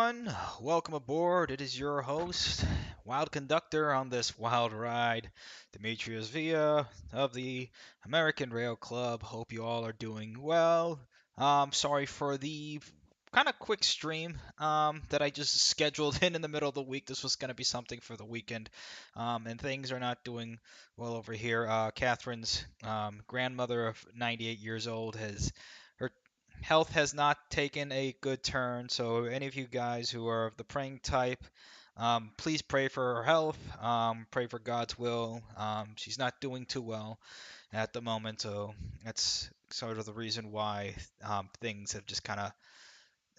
everyone. Welcome aboard. It is your host, Wild Conductor on this wild ride, Demetrius Villa of the American Rail Club. Hope you all are doing well. Sorry for the kind of quick stream that I just scheduled in the middle of the week. This was going to be something for the weekend, and things are not doing well over here. Catherine's grandmother of 98 years old has her health has not taken a good turn. So any of you guys who are of the praying type, please pray for her health. Pray for God's will. She's not doing too well at the moment, so that's sort of the reason why things have just kind of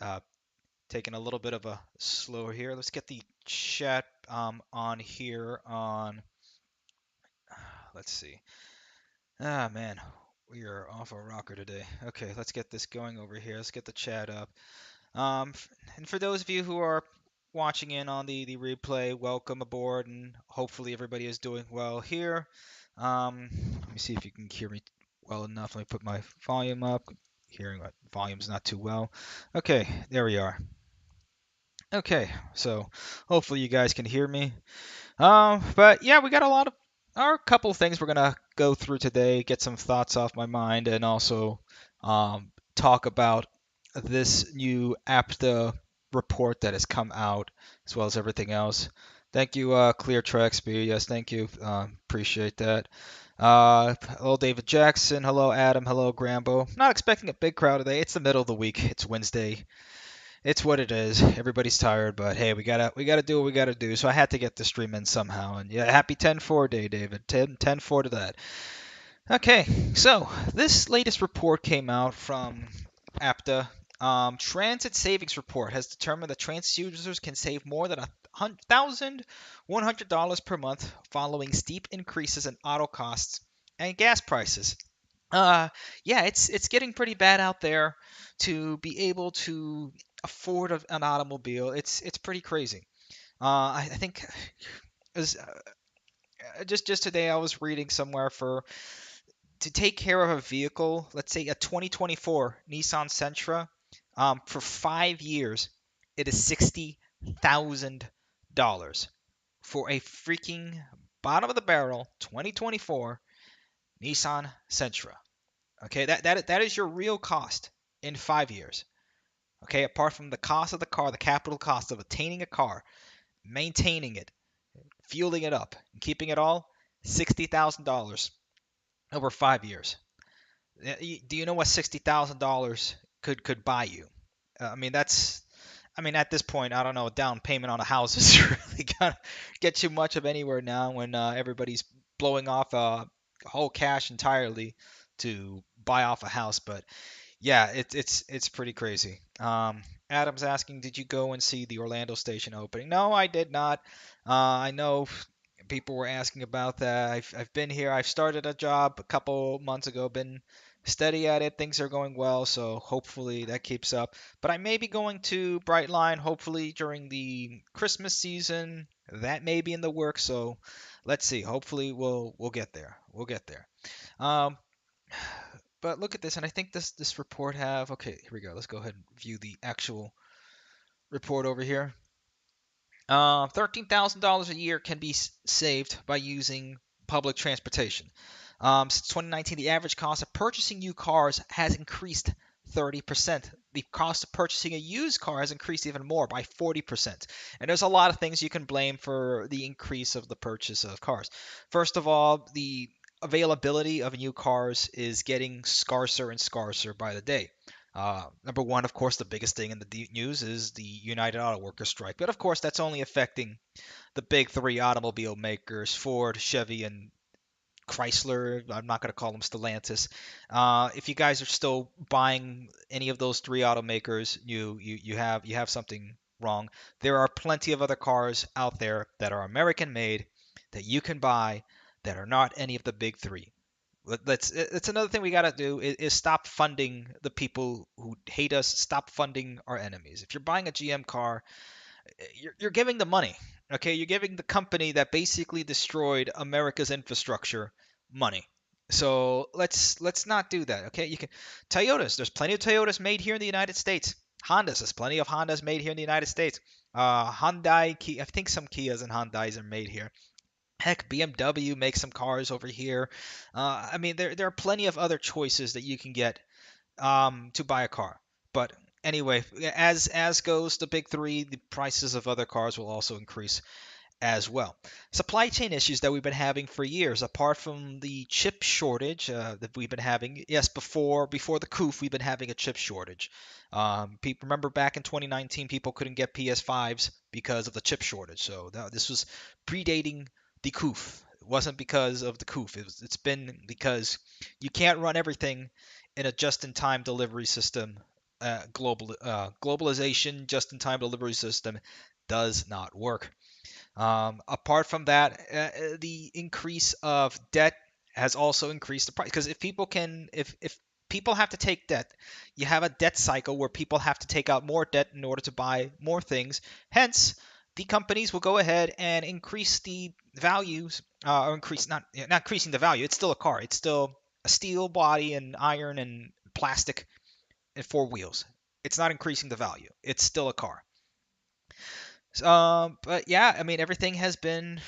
uh, taken a little bit of a slower here. Let's get the chat on here on. Let's see. Ah man, we are off a rocker today. Okay, let's get this going over here. Let's get the chat up. And for those of you who are watching in on the replay, welcome aboard, and hopefully everybody is doing well here. Let me see if you can hear me well enough. Let me put my volume up. Hearing my volume's not too well. Okay, there we are. Okay, so hopefully you guys can hear me. But yeah, we got a lot of our couple things we're gonna go through today, get some thoughts off my mind, and also talk about this new APTA report that has come out, as well as everything else. Thank you, Clear Track Speed. Yes, thank you. Appreciate that. Hello, David Jackson. Hello, Adam. Hello, Grambo. Not expecting a big crowd today. It's the middle of the week. It's Wednesday. It's what it is. Everybody's tired, but hey, we gotta do what we gotta do. So I had to get the stream in somehow. And yeah, happy 10-4 day, David. 10-4 to that. Okay, so this latest report came out from APTA. Transit Savings Report has determined that transit users can save more than $1,100 per month following steep increases in auto costs and gas prices. Uh, yeah, it's getting pretty bad out there to be able to afford an automobile. It's pretty crazy. I think as just today I was reading somewhere for to take care of a vehicle, let's say a 2024 Nissan Sentra, for 5 years, it is $60,000 for a freaking bottom of the barrel 2024 Nissan Sentra. Okay, that is your real cost in 5 years. Okay, apart from the cost of the car, the capital cost of attaining a car, maintaining it, fueling it up, and keeping it all, $60,000 over 5 years. Do you know what $60,000 could buy you? I mean, at this point, I don't know. A down payment on a house is really gonna get you much of anywhere now when everybody's blowing off whole cash entirely to buy off a house. But yeah, it's pretty crazy. Adam's asking, did you go and see the Orlando station opening? No, I did not. I know people were asking about that. I've been here. I've started a job a couple months ago. Been steady at it. Things are going well, so hopefully that keeps up. But I may be going to Brightline hopefully during the Christmas season. That may be in the works. So let's see. Hopefully we'll get there. We'll get there. Um, but look at this, and I think this report have okay. Here we go. Let's go ahead and view the actual report over here. $13,000 a year can be saved by using public transportation. Since 2019, the average cost of purchasing new cars has increased 30%. The cost of purchasing a used car has increased even more by 40%. And there's a lot of things you can blame for the increase of the purchase of cars. First of all, the availability of new cars is getting scarcer and scarcer by the day. Number one, of course, the biggest thing in the news is the United Auto Workers strike. But of course, that's only affecting the big three automobile makers, Ford, Chevy, and Chrysler. I'm not going to call them Stellantis. If you guys are still buying any of those three automakers, you have something wrong. There are plenty of other cars out there that are American made that you can buy that are not any of the big three. It's another thing we got to do is stop funding the people who hate us. Stop funding our enemies. If you're buying a GM car, you're giving the money. Okay, you're giving the company that basically destroyed America's infrastructure money. So let's not do that. Okay, you can Toyotas. There's plenty of Toyotas made here in the United States. Hondas, there's plenty of Hondas made here in the United States. Hyundai, Kia, I think some Kias and Hyundais are made here. Heck, BMW makes some cars over here. I mean, there are plenty of other choices that you can get to buy a car. But anyway, as goes the big three, the prices of other cars will also increase as well. Supply chain issues that we've been having for years, apart from the chip shortage that we've been having. Yes, before the coup, we've been having a chip shortage. People remember back in 2019, people couldn't get PS5s because of the chip shortage. So this was predating the coup. It wasn't because of the coup. It's been because you can't run everything in a just-in-time delivery system. Globalization just-in-time delivery system does not work. Apart from that, the increase of debt has also increased the price because if people have to take debt, you have a debt cycle where people have to take out more debt in order to buy more things. Hence, the companies will go ahead and increase the values, or increase not increasing the value. It's still a car. It's still a steel body and iron and plastic and four wheels. It's not increasing the value. It's still a car. But yeah, I mean, everything has been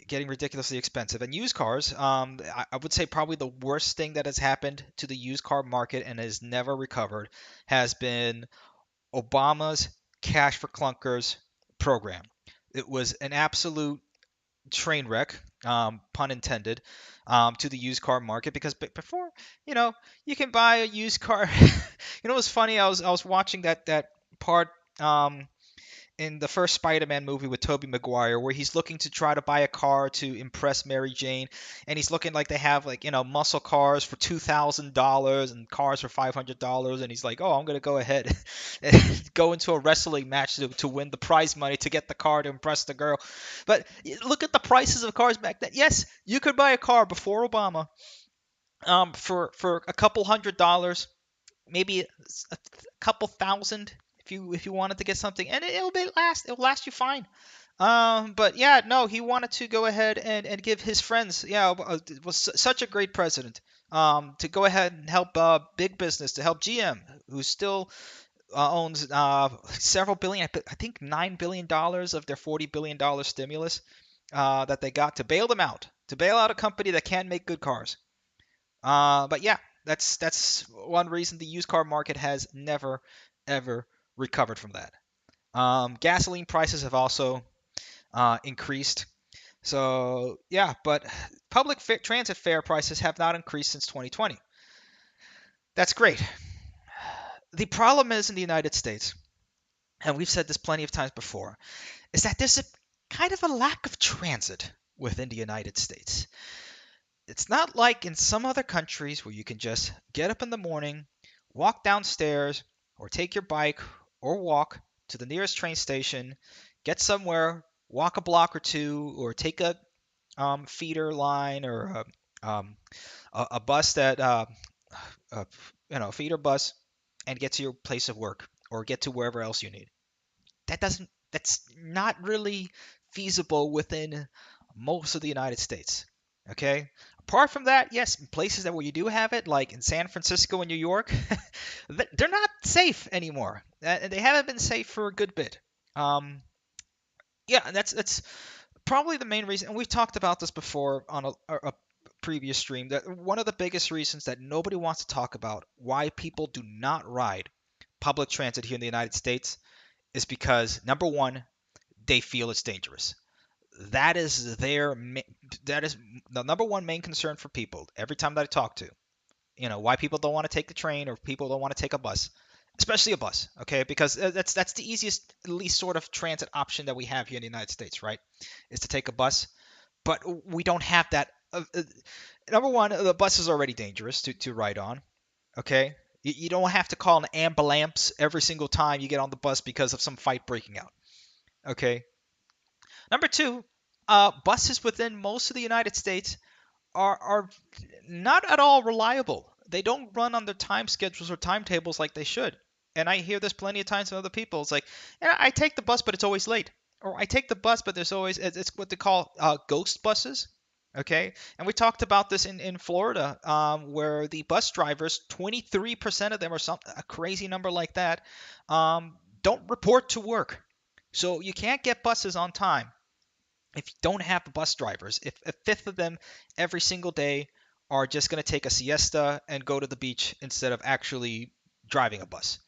getting ridiculously expensive. And used cars, I would say probably the worst thing that has happened to the used car market and has never recovered has been Obama's Cash for Clunkers program. It was an absolute train wreck, pun intended, to the used car market because before, you know, you can buy a used car. It was funny. I was watching that part. In the first Spider-Man movie with Tobey Maguire, where he's looking to try to buy a car to impress Mary Jane, and he's looking like they have like muscle cars for $2,000 and cars for $500, and he's like, oh, I'm gonna go ahead and go into a wrestling match to win the prize money to get the car to impress the girl. But look at the prices of cars back then. Yes, you could buy a car before Obama, for a couple $100, maybe a couple thousand if you wanted to get something, and it'll last you fine. But yeah, no, he wanted to go ahead and give his friends, yeah, was such a great president, to go ahead and help big business, to help GM, who still owns several billion, I think $9 billion of their $40 billion stimulus that they got to bail them out, to bail out a company that can make good cars. But yeah, that's one reason the used car market has never ever recovered from that. Gasoline prices have also increased. So yeah, but transit fare prices have not increased since 2020. That's great. The problem is in the United States, and we've said this plenty of times before, is that there's a kind of a lack of transit within the United States. It's not like in some other countries where you can just get up in the morning, walk downstairs, or take your bike or walk to the nearest train station, get somewhere, walk a block or two, or take a feeder line or a bus that uh, feeder bus, and get to your place of work or get to wherever else you need. That's not really feasible within most of the United States. Okay. Apart from that, yes, places that where you do have it, like in San Francisco and New York, they're not safe anymore. They haven't been safe for a good bit. Um, yeah, and that's probably the main reason. And we've talked about this before on a previous stream. That one of the biggest reasons that nobody wants to talk about why people do not ride public transit here in the United States is because number one, they feel it's dangerous. That is that is the number one main concern for people every time that I talk to. Why people don't want to take the train or people don't want to take a bus, especially a bus, okay? Because that's the easiest, least sort of transit option that we have here in the United States, right? Is to take a bus, but we don't have that. Number one, the bus is already dangerous to ride on, okay? You don't have to call an ambulance every single time you get on the bus because of some fight breaking out, okay? Number two, buses within most of the United States are not at all reliable. They don't run on their time schedules or timetables like they should. And I hear this plenty of times from other people. It's like, yeah, I take the bus, but it's always late. Or I take the bus, but there's always, it's what they call ghost buses. Okay, and we talked about this in Florida, where the bus drivers, 23% of them, or some a crazy number like that, don't report to work. So you can't get buses on time if you don't have bus drivers. If a fifth of them every single day are just going to take a siesta and go to the beach instead of actually driving a bus.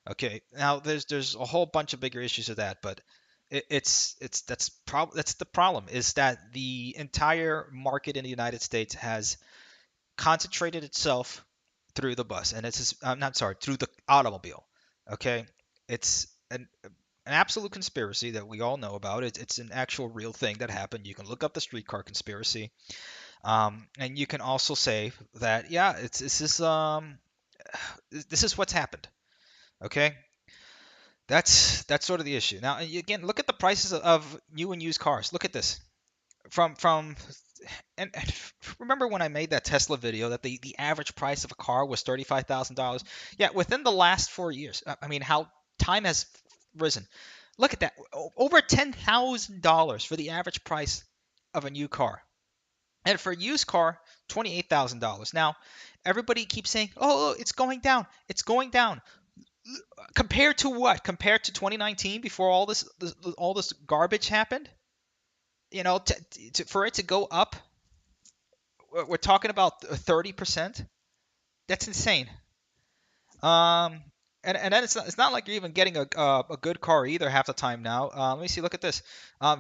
Okay, now there's a whole bunch of bigger issues with that, but it's that's the problem, is that the entire market in the United States has concentrated itself through the bus, and it's I'm not sorry, through the automobile. Okay, it's an absolute conspiracy that we all know about. It's an actual real thing that happened. You can look up the streetcar conspiracy, and you can also say that yeah, it's this is what's happened. Okay, that's sort of the issue. Now, again, look at the prices of new and used cars. Look at this. From and remember when I made that Tesla video that the average price of a car was $35,000? Yeah, within the last 4 years. I mean, how time has risen. Look at that. Over $10,000 for the average price of a new car. And for a used car, $28,000. Now, everybody keeps saying, "Oh, it's going down. It's going down." Compared to what? Compared to 2019, before all this garbage happened? For it to go up, we're talking about 30%. That's insane. Um, and then it's not like you're even getting a good car either half the time now. Let me see. Look at this.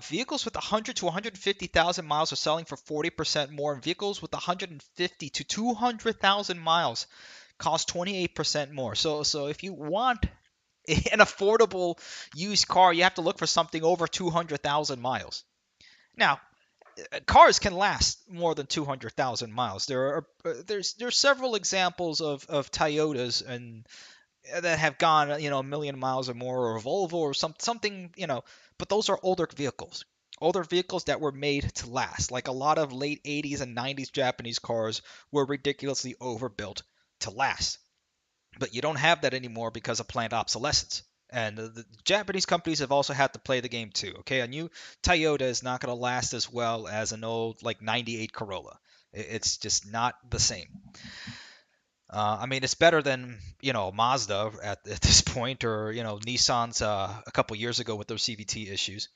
Vehicles with 100 to 150,000 miles are selling for 40% more, and vehicles with 150 to 200,000 miles cost 28% more. So if you want an affordable used car, you have to look for something over 200,000 miles. Now, cars can last more than 200,000 miles. There's several examples of Toyotas and that have gone a million miles or more, or Volvo or something, but those are older vehicles that were made to last. Like a lot of late 80s and 90s Japanese cars were ridiculously overbuilt to last. But you don't have that anymore because of planned obsolescence. And the Japanese companies have also had to play the game too. Okay, a new Toyota is not going to last as well as an old like '98 Corolla. It's just not the same. I mean, it's better than Mazda at this point, or Nissan's a couple years ago with their CVT issues.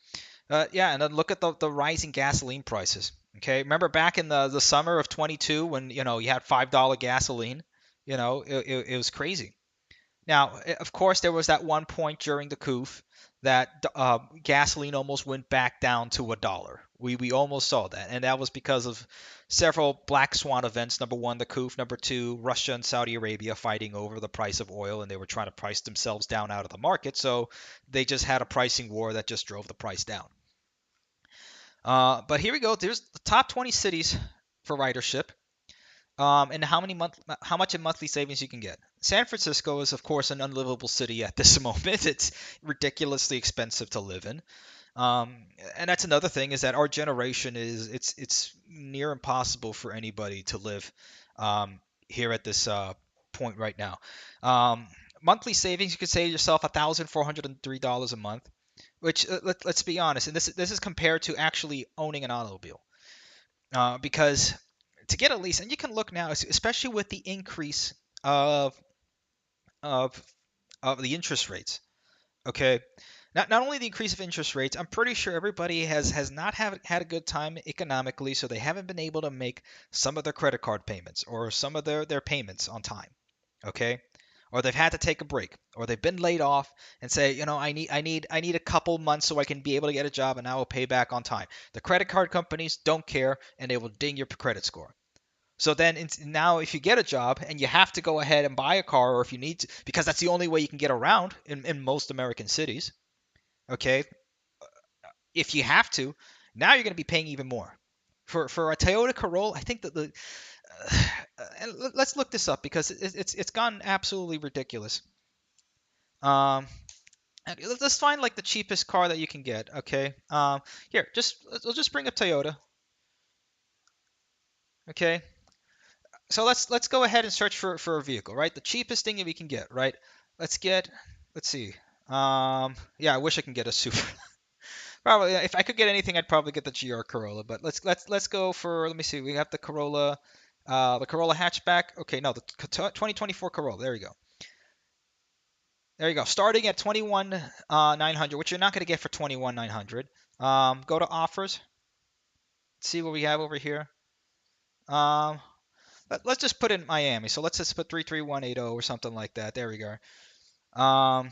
Yeah, and then look at the rising gasoline prices. Okay, remember back in the summer of 22 when you had $5 gasoline. It was crazy. Now, of course, there was that one point during the coup that gasoline almost went back down to $1. We almost saw that, and that was because of several black swan events. Number one, the coup. Number two, Russia and Saudi Arabia fighting over the price of oil, and they were trying to price themselves down out of the market. So they just had a pricing war that just drove the price down. But here we go. There's the top 20 cities for ridership. And how much in monthly savings you can get. San Francisco is, of course, an unlivable city at this moment. It's ridiculously expensive to live in. Um, and that's another thing, is that our generation it's near impossible for anybody to live here at this point right now. Um, Monthly savings, you could save yourself $1,403 a month, which let's be honest, and this is compared to actually owning an automobile. Because to get a lease, and you can look now, especially with the increase of of of the interest rates. Okay, not only the increase of interest rates, I'm pretty sure everybody has not had a good time economically, so they haven't been able to make some of their credit card payments or some of their payments on time. Okay. Or they've had to take a break, or they've been laid off and say, I need a couple months so I can be able to get a job and I will pay back on time. The credit card companies don't care, and they will ding your credit score. So then now if you get a job and you have to go ahead and buy a car, or if you need to, because that's the only way you can get around in most American cities, okay? If you have to, now you're going to be paying even more. For a Toyota Corolla, I think that and let's look this up because it's gone absolutely ridiculous. Um, let's find like the cheapest car that you can get, okay? Here, we'll just bring up Toyota, okay? So let's go ahead and search for a vehicle, right? The cheapest thing that we can get, right? Let's see. Yeah, I wish I can get a super. Probably, if I could get anything, I'd probably get the GR Corolla. But let's go for. Let me see. We have the Corolla hatchback. Okay, no, the 2024 Corolla. There you go. There you go. Starting at 21 900, which you're not going to get for 21 900. Go to offers. See what we have over here. Um, let's just put in Miami. So let's just put 33180 or something like that. There we go. Um,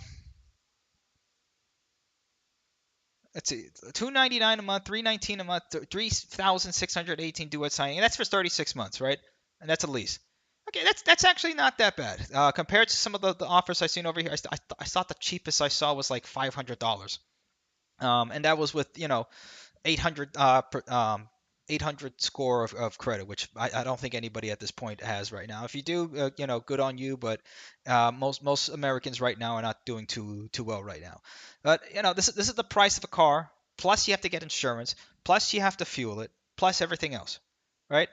let's see, 299 a month, 319 a month, 3,618 due at signing. And that's for 36 months, right? And that's a lease. Okay, that's actually not that bad compared to some of the offers I've seen over here. I thought the cheapest I saw was like $500, and that was with 800 800 score of credit, which I don't think anybody at this point has right now. If you do, good on you, but most Americans right now are not doing too well right now. But this is the price of a car, plus you have to get insurance, plus you have to fuel it, plus everything else, right?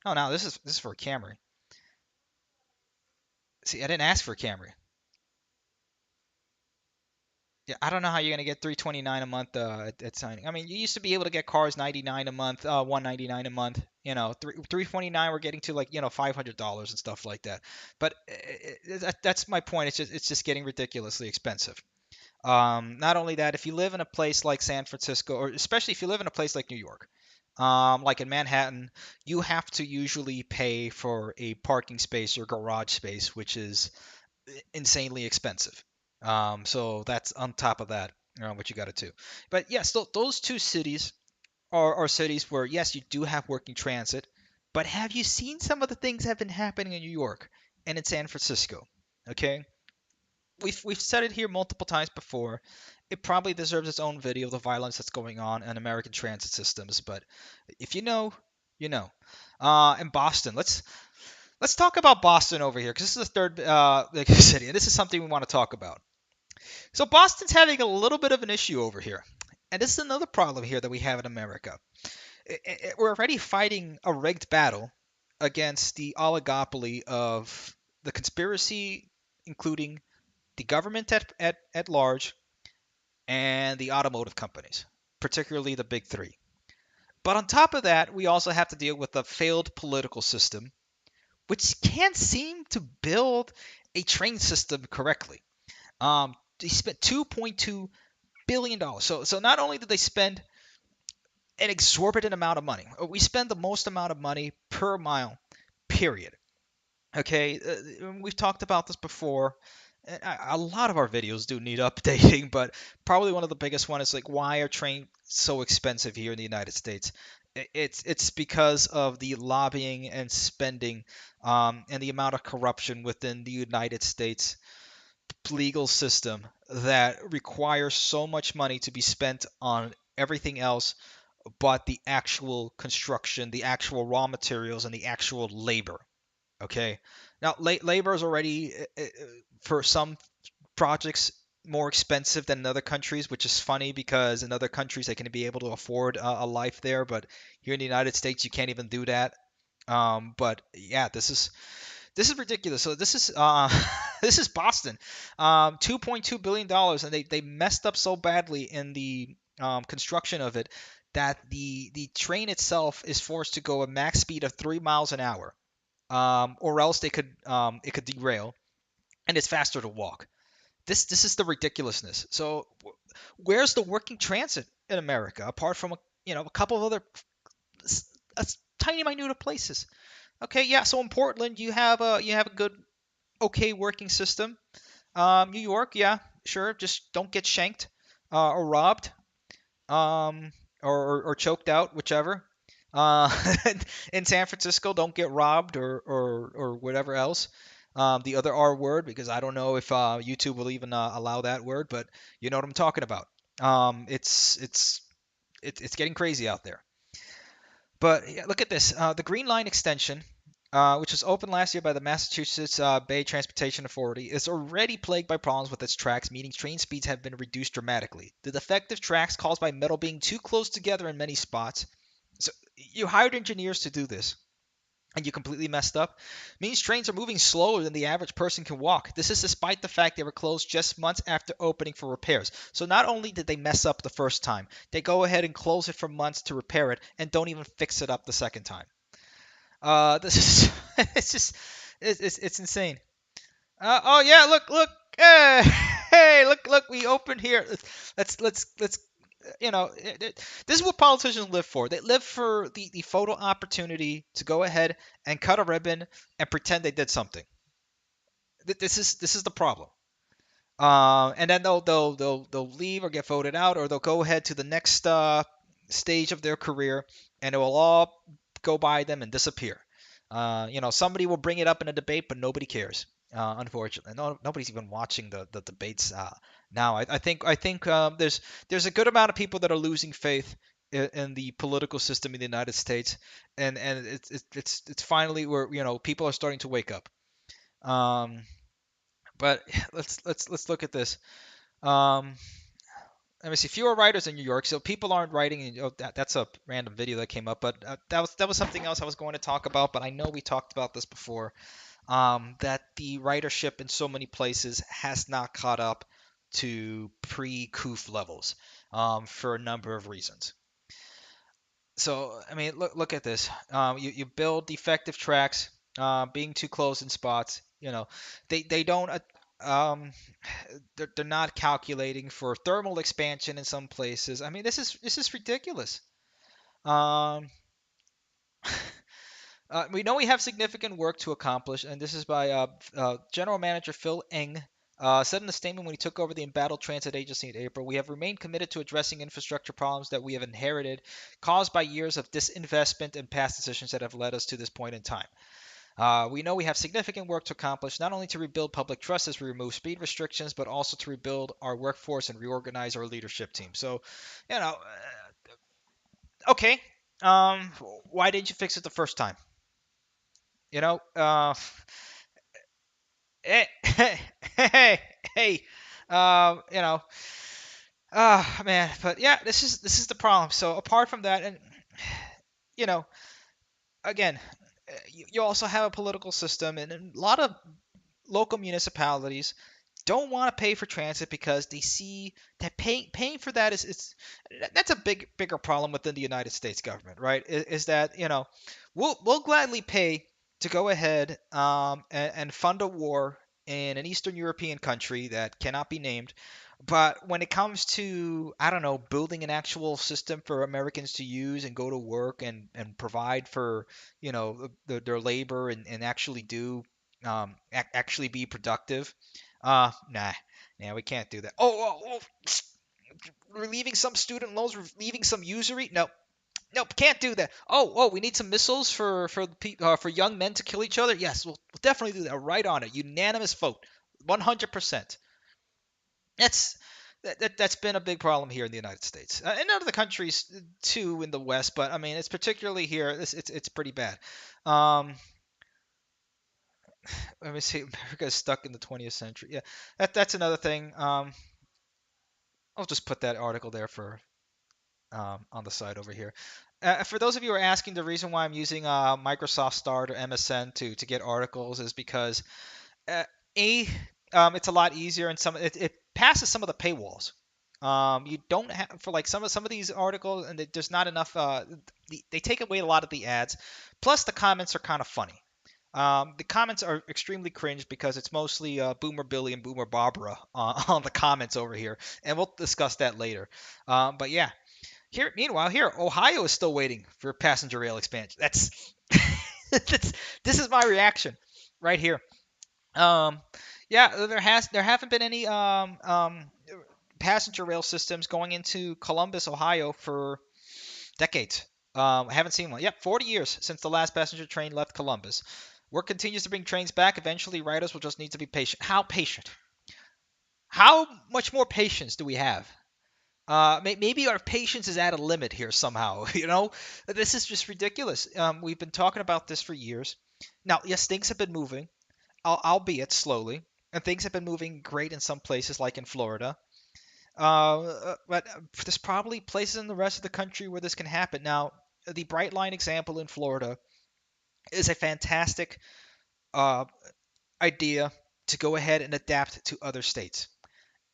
Oh, no, this is for a Camry. See, I didn't ask for a Camry. Yeah, I don't know how you're gonna get 329 a month at signing. I mean, you used to be able to get cars 99 a month, 199 a month. 329 we're getting to like $500 and stuff like that. But that's my point. It's just getting ridiculously expensive. Not only that, if you live in a place like San Francisco, or especially if you live in a place like New York, like in Manhattan, you have to usually pay for a parking space or garage space, which is insanely expensive. So that's on top of that, what you got to do. But yes, those two cities are cities where yes, you do have working transit. But have you seen some of the things that have been happening in New York and in San Francisco? Okay, we've said it here multiple times before. It probably deserves its own video, the violence that's going on in American transit systems. But if you know, you know. In Boston, let's talk about Boston over here because this is the third city, and this is something we want to talk about. So Boston's having a little bit of an issue over here, and this is another problem here that we have in America. We're already fighting a rigged battle against the oligopoly of the conspiracy, including the government at large and the automotive companies, particularly the big three. But on top of that, we also have to deal with a failed political system, which can't seem to build a train system correctly. They spent $2.2 billion. So not only did they spend an exorbitant amount of money, we spend the most amount of money per mile, period. Okay, we've talked about this before. A lot of our videos do need updating, but probably one of the biggest one is like why are trains so expensive here in the United States? It's because of the lobbying and spending, and the amount of corruption within the United States legal system that requires so much money to be spent on everything else but the actual construction, the actual raw materials, and the actual labor. Okay. Now, labor is already, for some projects, more expensive than in other countries, which is funny because in other countries they can be able to afford a life there, but here in the United States you can't even do that. But yeah, this is ridiculous. So this is this is Boston, $2.2 billion, and they messed up so badly in the construction of it that the train itself is forced to go a max speed of 3 miles an hour, or else it could derail, and it's faster to walk. This is the ridiculousness. So where's the working transit in America apart from a couple of other tiny minute places? Okay, yeah. So in Portland, you have a good okay working system. New York, yeah, sure. Just don't get shanked or robbed, or choked out, whichever. Uh, in San Francisco, don't get robbed or whatever else. The other R word, because I don't know if YouTube will even allow that word, but you know what I'm talking about. It's getting crazy out there. But yeah, look at this. The Green Line extension, which was opened last year by the Massachusetts Bay Transportation Authority, is already plagued by problems with its tracks, meaning train speeds have been reduced dramatically. The defective tracks caused by metal being too close together in many spots. So you hired engineers to do this. and you completely messed up, means trains are moving slower than the average person can walk. This is despite the fact they were closed just months after opening for repairs. So not only did they mess up the first time, they go ahead and close it for months to repair it and don't even fix it up the second time. This is it's just it's insane. Oh yeah, look, hey, hey, look, we opened here. Let's this is what politicians live for. They live for the photo opportunity to go ahead and cut a ribbon and pretend they did something. This is the problem. And then they'll leave or get voted out, or they'll go ahead to the next stage of their career, and it will all go by them and disappear. Somebody will bring it up in a debate, but nobody cares. Unfortunately, nobody's even watching the debates now. I think there's a good amount of people that are losing faith in the political system in the United States, and it's finally where people are starting to wake up. Um, but let's look at this. Um, Let me see. Fewer writers in New York, so people aren't writing. Oh, that's a random video that came up, but that was something else I was going to talk about. But I know we talked about this before. That the ridership in so many places has not caught up to pre-COOF levels, for a number of reasons. So I mean, look at this. You build defective tracks, being too close in spots. They don't. They're not calculating for thermal expansion in some places. I mean, this is ridiculous. Um, we know we have significant work to accomplish, and this is by General Manager Phil Eng. Said in a statement when he took over the embattled transit agency in April, we have remained committed to addressing infrastructure problems that we have inherited, caused by years of disinvestment and past decisions that have led us to this point in time. We know we have significant work to accomplish, not only to rebuild public trust as we remove speed restrictions, but also to rebuild our workforce and reorganize our leadership team. So, okay, um, why didn't you fix it the first time? You know, hey, hey, hey, um, you know, man, but yeah, this is the problem. So apart from that, and you know, again, you also have a political system, and a lot of local municipalities don't want to pay for transit because they see that paying for that that's a bigger problem within the United States government, right? Is that we'll gladly pay to go ahead and fund a war in an Eastern European country that cannot be named. But when it comes to, I don't know, building an actual system for Americans to use and go to work and provide for, their labor and actually do, actually be productive, nah, we can't do that. Relieving some student loans, relieving some usury. No, nope, can't do that. We need some missiles for young men to kill each other. Yes, we'll definitely do that. Right on it. Unanimous vote, 100%. That's been a big problem here in the United States, and other countries too in the West. But I mean, it's particularly here. It's pretty bad. Um, Let me see. America's stuck in the 20th century. Yeah, that's another thing. I'll just put that article there for on the side over here. For those of you who are asking, the reason why I'm using Microsoft Start or MSN to get articles is because uh, a it's a lot easier, and it passes some of the paywalls. You don't have for like some of these articles, and there's not enough. They take away a lot of the ads. Plus, the comments are kind of funny. The comments are extremely cringe because it's mostly Boomer Billy and Boomer Barbara on the comments over here, and we'll discuss that later. But yeah, meanwhile, Ohio is still waiting for passenger rail expansion. This is my reaction right here. Um, yeah, there haven't been any passenger rail systems going into Columbus, Ohio for decades. I haven't seen one. Yep, 40 years since the last passenger train left Columbus. Work continues to bring trains back. Eventually, riders will just need to be patient. How patient? How much more patience do we have? Maybe our patience is at a limit here somehow. This is just ridiculous. We've been talking about this for years. Now, yes, things have been moving, albeit slowly, and things have been moving great in some places, like in Florida. But there's probably places in the rest of the country where this can happen. Now, the Brightline example in Florida is a fantastic uh, idea to go ahead and adapt to other states.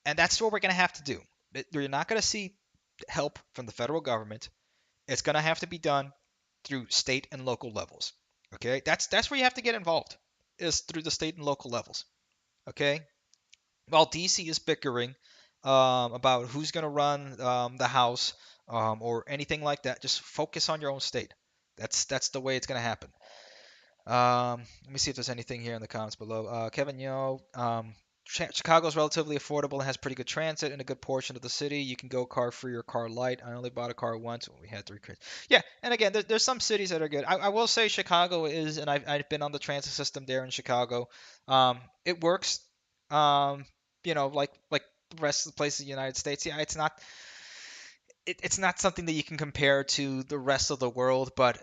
And that's what we're going to have to do. You're not going to see help from the federal government. It's going to have to be done through state and local levels. Okay, that's where you have to get involved, is through the state and local levels. Okay, while DC is bickering about who's going to run the House or anything like that, just focus on your own state. That's the way it's going to happen. Let me see if there's anything here in the comments below. Kevin Yo, Chicago's relatively affordable and has pretty good transit in a good portion of the city. You can go car free or car light. I only bought a car once when we had three kids. Yeah, and again, there's some cities that are good. I will say Chicago is, and I've been on the transit system there in Chicago. It works. Um, like the rest of the places in the United States. Yeah, it's not something that you can compare to the rest of the world, but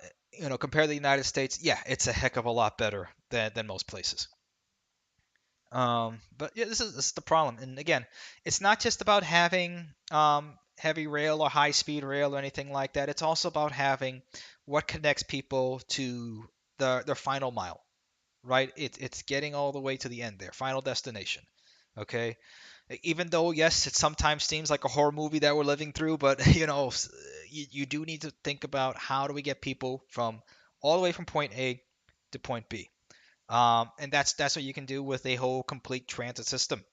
compare the United States, yeah, it's a heck of a lot better than most places. But yeah, this is the problem. And again, it's not just about having heavy rail or high speed rail or anything like that. It's also about having what connects people to their final mile, right? It's getting all the way to the end, their final destination. Okay, even though yes, it sometimes seems like a horror movie that we're living through, but you do need to think about how do we get people from all the way from point A to point B. And that's what you can do with a whole complete transit system.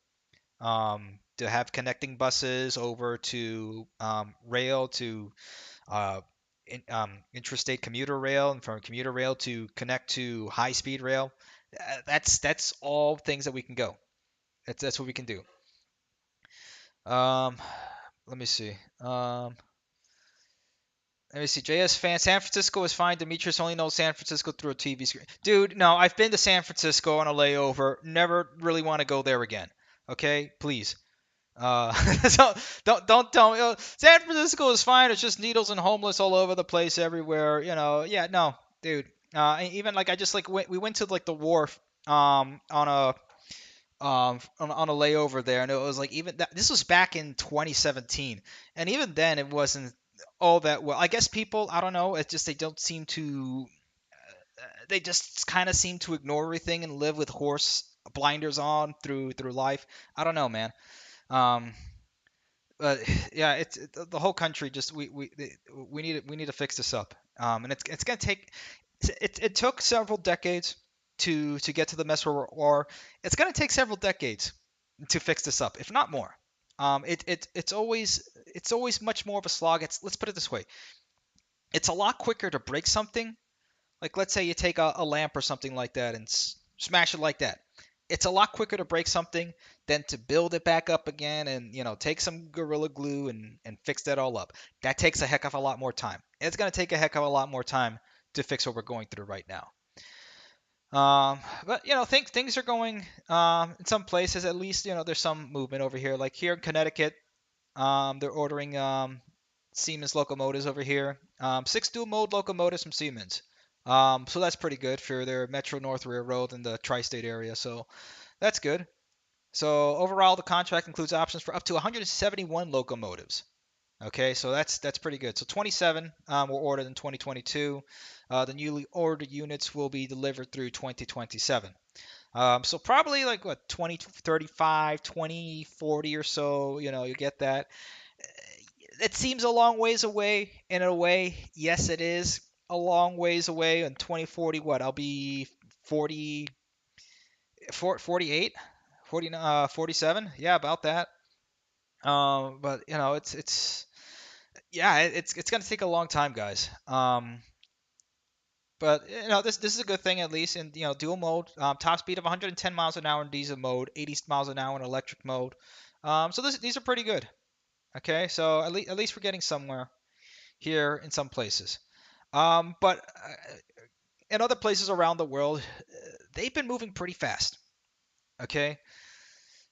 To have connecting buses over to rail to intrastate commuter rail, and from commuter rail to connect to high speed rail. That's all things that we can go. That's what we can do. Um, Let me see. Let me see. JS fan. San Francisco is fine. Demetrius only knows San Francisco through a TV screen. Dude, no, I've been to San Francisco on a layover. Never really want to go there again. Okay, please. So don't. San Francisco is fine. It's just needles and homeless all over the place, everywhere. Yeah, no, dude. Even like I just like we went to like the wharf on a layover there, and it was like even that this was back in 2017, and even then it wasn't all that well. I guess people, I don't know, it's just they don't seem to, they just kind of seem to ignore everything and live with horse blinders on through life. I don't know, man. Um, but yeah, the whole country just we need to fix this up. And it's gonna take it took several decades to get to the mess where we are. It's gonna take several decades to fix this up, if not more. It's always much more of a slog. Let's put it this way: it's a lot quicker to break something. Like let's say you take a lamp or something like that and smash it like that. It's a lot quicker to break something than to build it back up again and take some gorilla glue and fix that all up. That takes a heck of a lot more time. It's gonna take a heck of a lot more time to fix what we're going through right now. But things are going in some places at least. There's some movement over here. Like here in Connecticut, they're ordering Siemens locomotives over here. Six dual mode locomotives from Siemens. So that's pretty good for their Metro North Railroad in the tri-state area. So that's good. So overall, the contract includes options for up to 171 locomotives. Okay, so that's pretty good. So 27 were ordered in 2022. The newly ordered units will be delivered through 2027. So probably like what 2035, 2040 or so. You get that. It seems a long ways away. In a way, yes, it is a long ways away. In 2040, what? I'll be 40, 48, 40, 47. Yeah, about that. But it's yeah, it's gonna take a long time, guys. But this is a good thing at least in dual mode, top speed of 110 miles an hour in diesel mode, 80 miles an hour in electric mode. So these are pretty good. Okay, so at least we're getting somewhere here in some places. But in other places around the world, they've been moving pretty fast. Okay,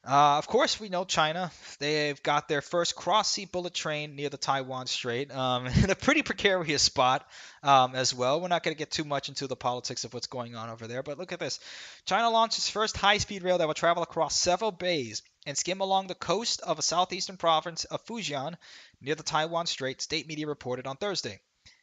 of course, we know China. They've got their first cross-sea bullet train near the Taiwan Strait, in a pretty precarious spot as well. We're not going to get too much into the politics of what's going on over there, but look at this. China launched its first high-speed rail that will travel across several bays and skim along the coast of a southeastern province of Fujian near the Taiwan Strait, state media reported on Thursday.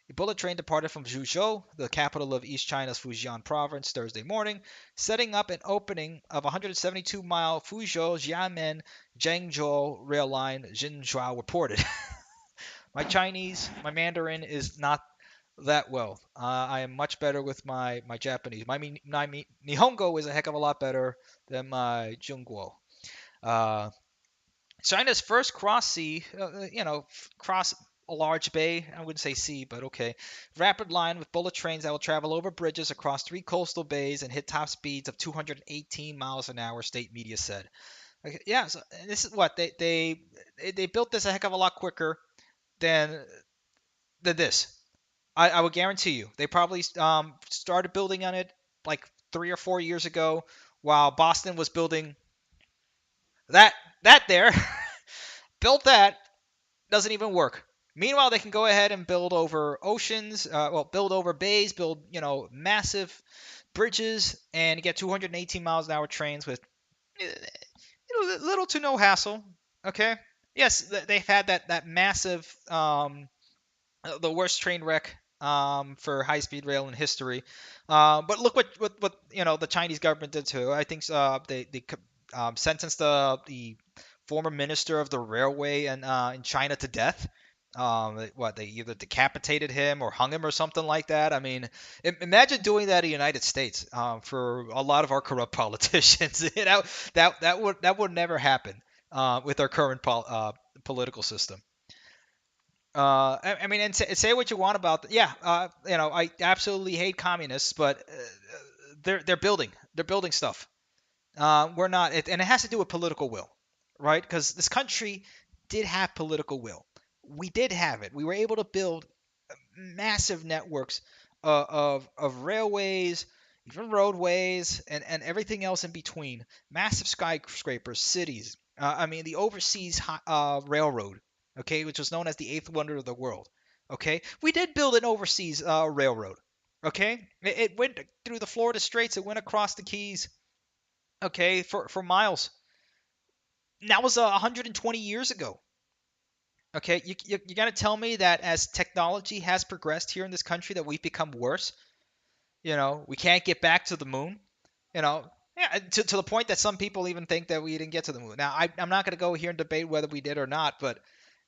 A bullet train departed from Zhuzhou, the capital of East China's Fujian province, Thursday morning, setting up an opening of 172-mile Fuzhou Xiamen Zhengzhou rail line, Xinhua reported. My Mandarin is not that well. I am much better with my Japanese. My Nihongo is a heck of a lot better than my Jungguo. Uh, China's first cross sea, cross a large bay. I wouldn't say sea, but okay. Rapid line with bullet trains that will travel over bridges across three coastal bays and hit top speeds of 218 miles an hour. State media said. Okay, yeah, so this is what they built this a heck of a lot quicker than this. I would guarantee you they probably started building on it like 3 or 4 years ago, while Boston was building that there built that doesn't even work. Meanwhile, they can go ahead and build over oceans, build over bays, build massive bridges, and get 218 miles an hour trains with little to no hassle. Okay, yes, they've had that massive the worst train wreck for high speed rail in history. But look what the Chinese government did too. I think they sentenced the former minister of the railway in China to death. They either decapitated him or hung him or something like that. I mean, imagine doing that in the United States for a lot of our corrupt politicians. That would never happen with our current political system. I mean, and say what you want about, yeah, I absolutely hate communists, but they're building stuff. We're not, and it has to do with political will, right? Because this country did have political will. We did have it. We were able to build massive networks of railways, even roadways, and everything else in between. Massive skyscrapers, cities. I mean, the overseas railroad, okay, which was known as the eighth wonder of the world. Okay, we did build an overseas railroad. Okay, it went through the Florida Straits. It went across the Keys. Okay, for miles. And that was 120 years ago. Okay, you got to tell me that as technology has progressed here in this country, that we've become worse. We can't get back to the moon. You know, yeah, to the point that some people even think that we didn't get to the moon. Now, I'm not going to go here and debate whether we did or not, but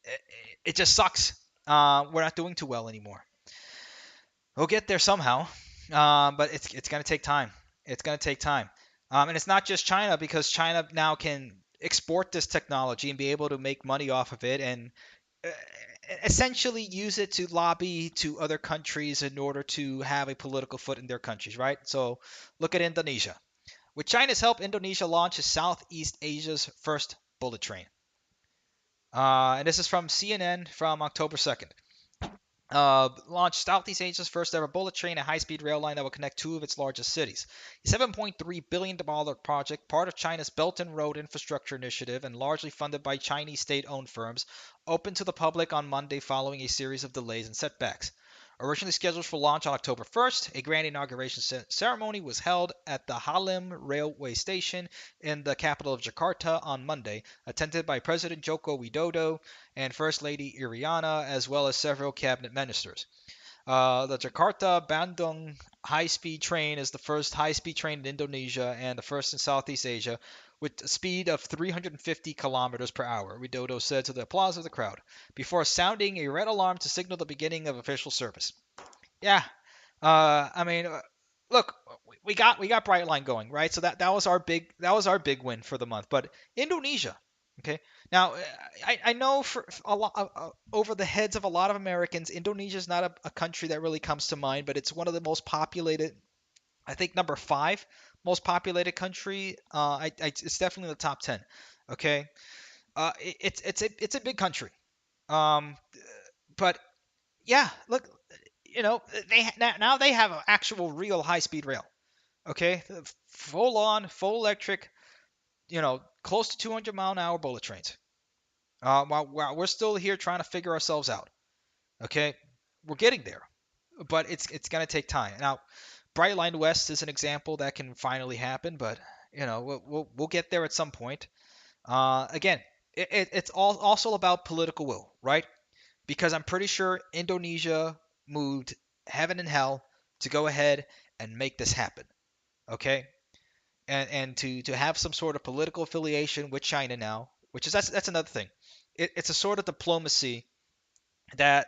it, it just sucks. We're not doing too well anymore. We'll get there somehow, but it's going to take time. It's going to take time, and it's not just China, because China now can export this technology and be able to make money off of it, and uh, essentially use it to lobby to other countries in order to have a political foot in their countries, right? So look at Indonesia. With China's help, Indonesia launches Southeast Asia's first bullet train. And this is from CNN from October 2nd. Launched Southeast Asia's first ever bullet train, a high-speed rail line that will connect two of its largest cities. A $7.3 billion project, part of China's Belt and Road Infrastructure Initiative and largely funded by Chinese state-owned firms, opened to the public on Monday following a series of delays and setbacks. Originally scheduled for launch on October 1st, a grand inauguration ceremony was held at the Halim railway station in the capital of Jakarta on Monday, attended by President Joko Widodo and First Lady Iriana, as well as several cabinet ministers. The Jakarta Bandung high speed train is the first high speed train in Indonesia and the first in Southeast Asia, with a speed of 350 kilometers per hour, Widodo said to the applause of the crowd, before sounding a red alarm to signal the beginning of official service. Yeah, I mean, look, we got Brightline going, right? So that was our big win for the month. But Indonesia, okay. Now I know for a lot over the heads of a lot of Americans, Indonesia is not a country that really comes to mind, but it's one of the most populated. I think number five most populated country. It's definitely in the top 10. Okay, it's a big country. Um, but yeah, look, now they have an actual real high speed rail. Okay, full on, full electric. Close to 200 mile an hour bullet trains. While we're still here trying to figure ourselves out. Okay, we're getting there, but it's gonna take time. Now, Brightline West is an example that can finally happen, but we'll get there at some point. Again, it's all also about political will, right? Because I'm pretty sure Indonesia moved heaven and hell to go ahead and make this happen. Okay, and to have some sort of political affiliation with China now, which is that's another thing. It's a sort of diplomacy that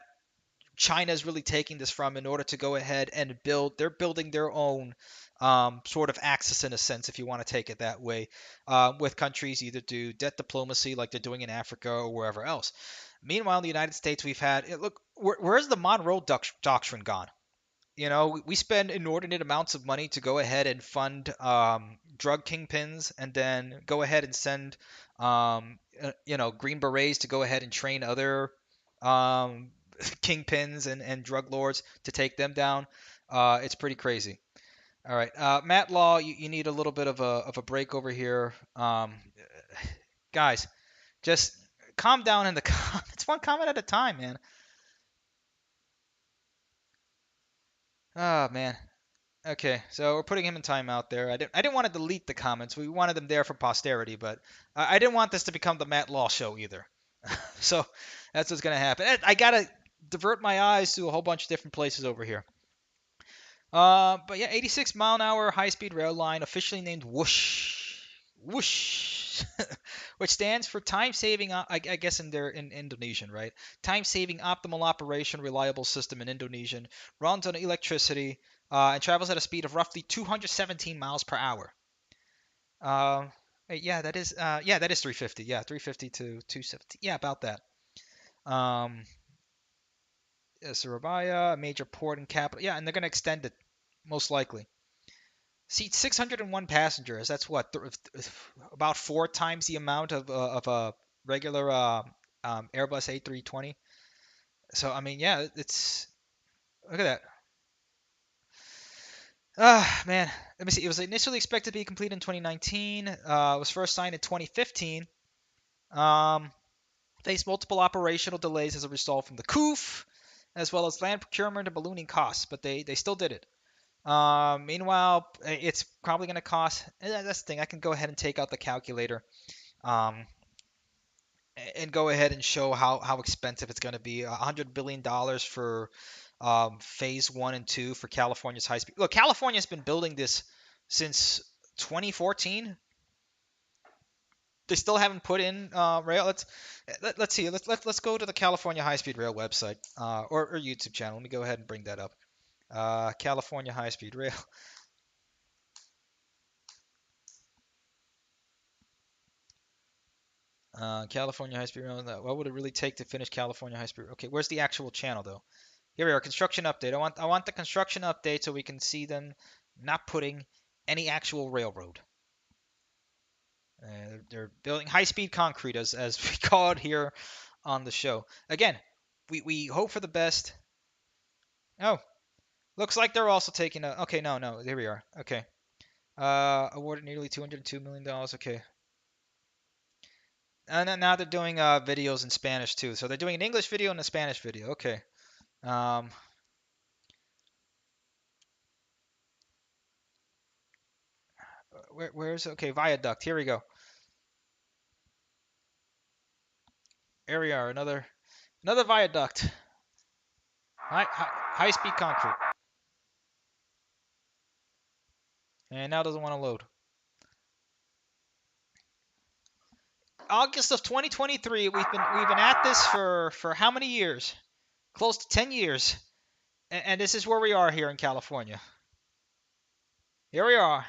China is really taking this from in order to go ahead and build. They're building their own sort of axis in a sense, if you want to take it that way, with countries either do debt diplomacy like they're doing in Africa or wherever else. Meanwhile, in the United States, we've had look where's the Monroe Doctrine gone? You know, we spend inordinate amounts of money to go ahead and fund drug kingpins, and then go ahead and send, Green Berets to go ahead and train other um, kingpins and drug lords to take them down. It's pretty crazy. All right, Matt Law, you need a little bit of a break over here. Guys, just calm down in the comments. One comment at a time, man. Oh man. Okay, so we're putting him in timeout there. I didn't want to delete the comments. We wanted them there for posterity, but I didn't want this to become the Matt Law show either. So that's what's gonna happen. I gotta divert my eyes to a whole bunch of different places over here. But yeah, 86 mile an hour high speed rail line, officially named Whoosh, Whoosh, which stands for time saving. I guess in Indonesian, right? Time saving optimal operation reliable system in Indonesian. Runs on electricity and travels at a speed of roughly 217 miles per hour. Um, yeah, that is 350. Yeah, 350 to 270. Yeah, about that. Um, Surabaya, a major port and capital. Yeah, and they're gonna extend it most likely. Seats 601 passengers. That's what about four times the amount of a regular Airbus A320. So I mean, yeah, it's look at that. Ah, man. Let me see. It was initially expected to be complete in 2019. It was first signed in 2015. Um, Faced multiple operational delays as a result from the COOF, as well as land procurement and ballooning costs, but they still did it. Meanwhile, it's probably going to cost. That's the thing. I can go ahead and take out the calculator, um, and go ahead and show how expensive it's going to be. $100 billion for phase one and two for California's high speed. Look, California's been building this since 2014. They still haven't put in rail. Let's see. Let's go to the California High Speed Rail website, or YouTube channel. Let me go ahead and bring that up. California High Speed Rail. California High Speed Rail. What would it really take to finish California High Speed? Okay, where's the actual channel though? Here we are. Construction update. I want the construction update so we can see them not putting any actual railroad. They're building high-speed concrete, as we call it here on the show. Again, we hope for the best. Oh, looks like they're also taking a. Okay, no, here we are. Okay, awarded nearly $202 million. Okay, and then now they're doing videos in Spanish too. So they're doing an English video and a Spanish video. Okay. Um, where's okay viaduct? Here we go. Here we are. Another viaduct. High speed concrete. And now doesn't want to load. August of 2023. We've been at this for how many years? Close to 10 years. And this is where we are here in California. Here we are.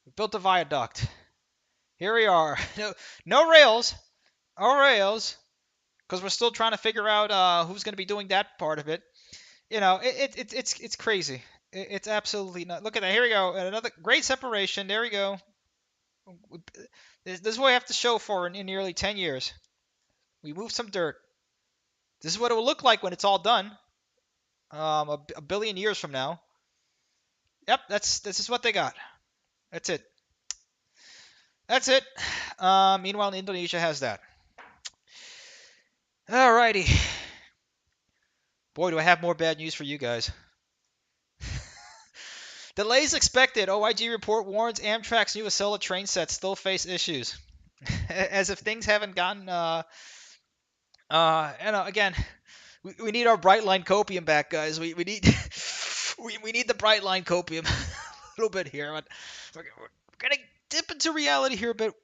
We built a viaduct. Here we are. No rails. No rails. Because we're still trying to figure out who's going to be doing that part of it. You know, it's crazy. It's absolutely not. Look at that. Here we go. Another great separation. There we go. This is what we have to show for in nearly 10 years. We moved some dirt. This is what it will look like when it's all done. A billion years from now. Yep, this is what they got. That's it. That's it. Meanwhile, Indonesia has that. Alrighty. Boy, do I have more bad news for you guys. Delays expected. OIG report warns Amtrak's new Acela train sets still face issues. As if things haven't gotten. Again, We need our bright line copium back, guys. We need we need the bright line copium a little bit here. But we're gonna dip into reality here a bit.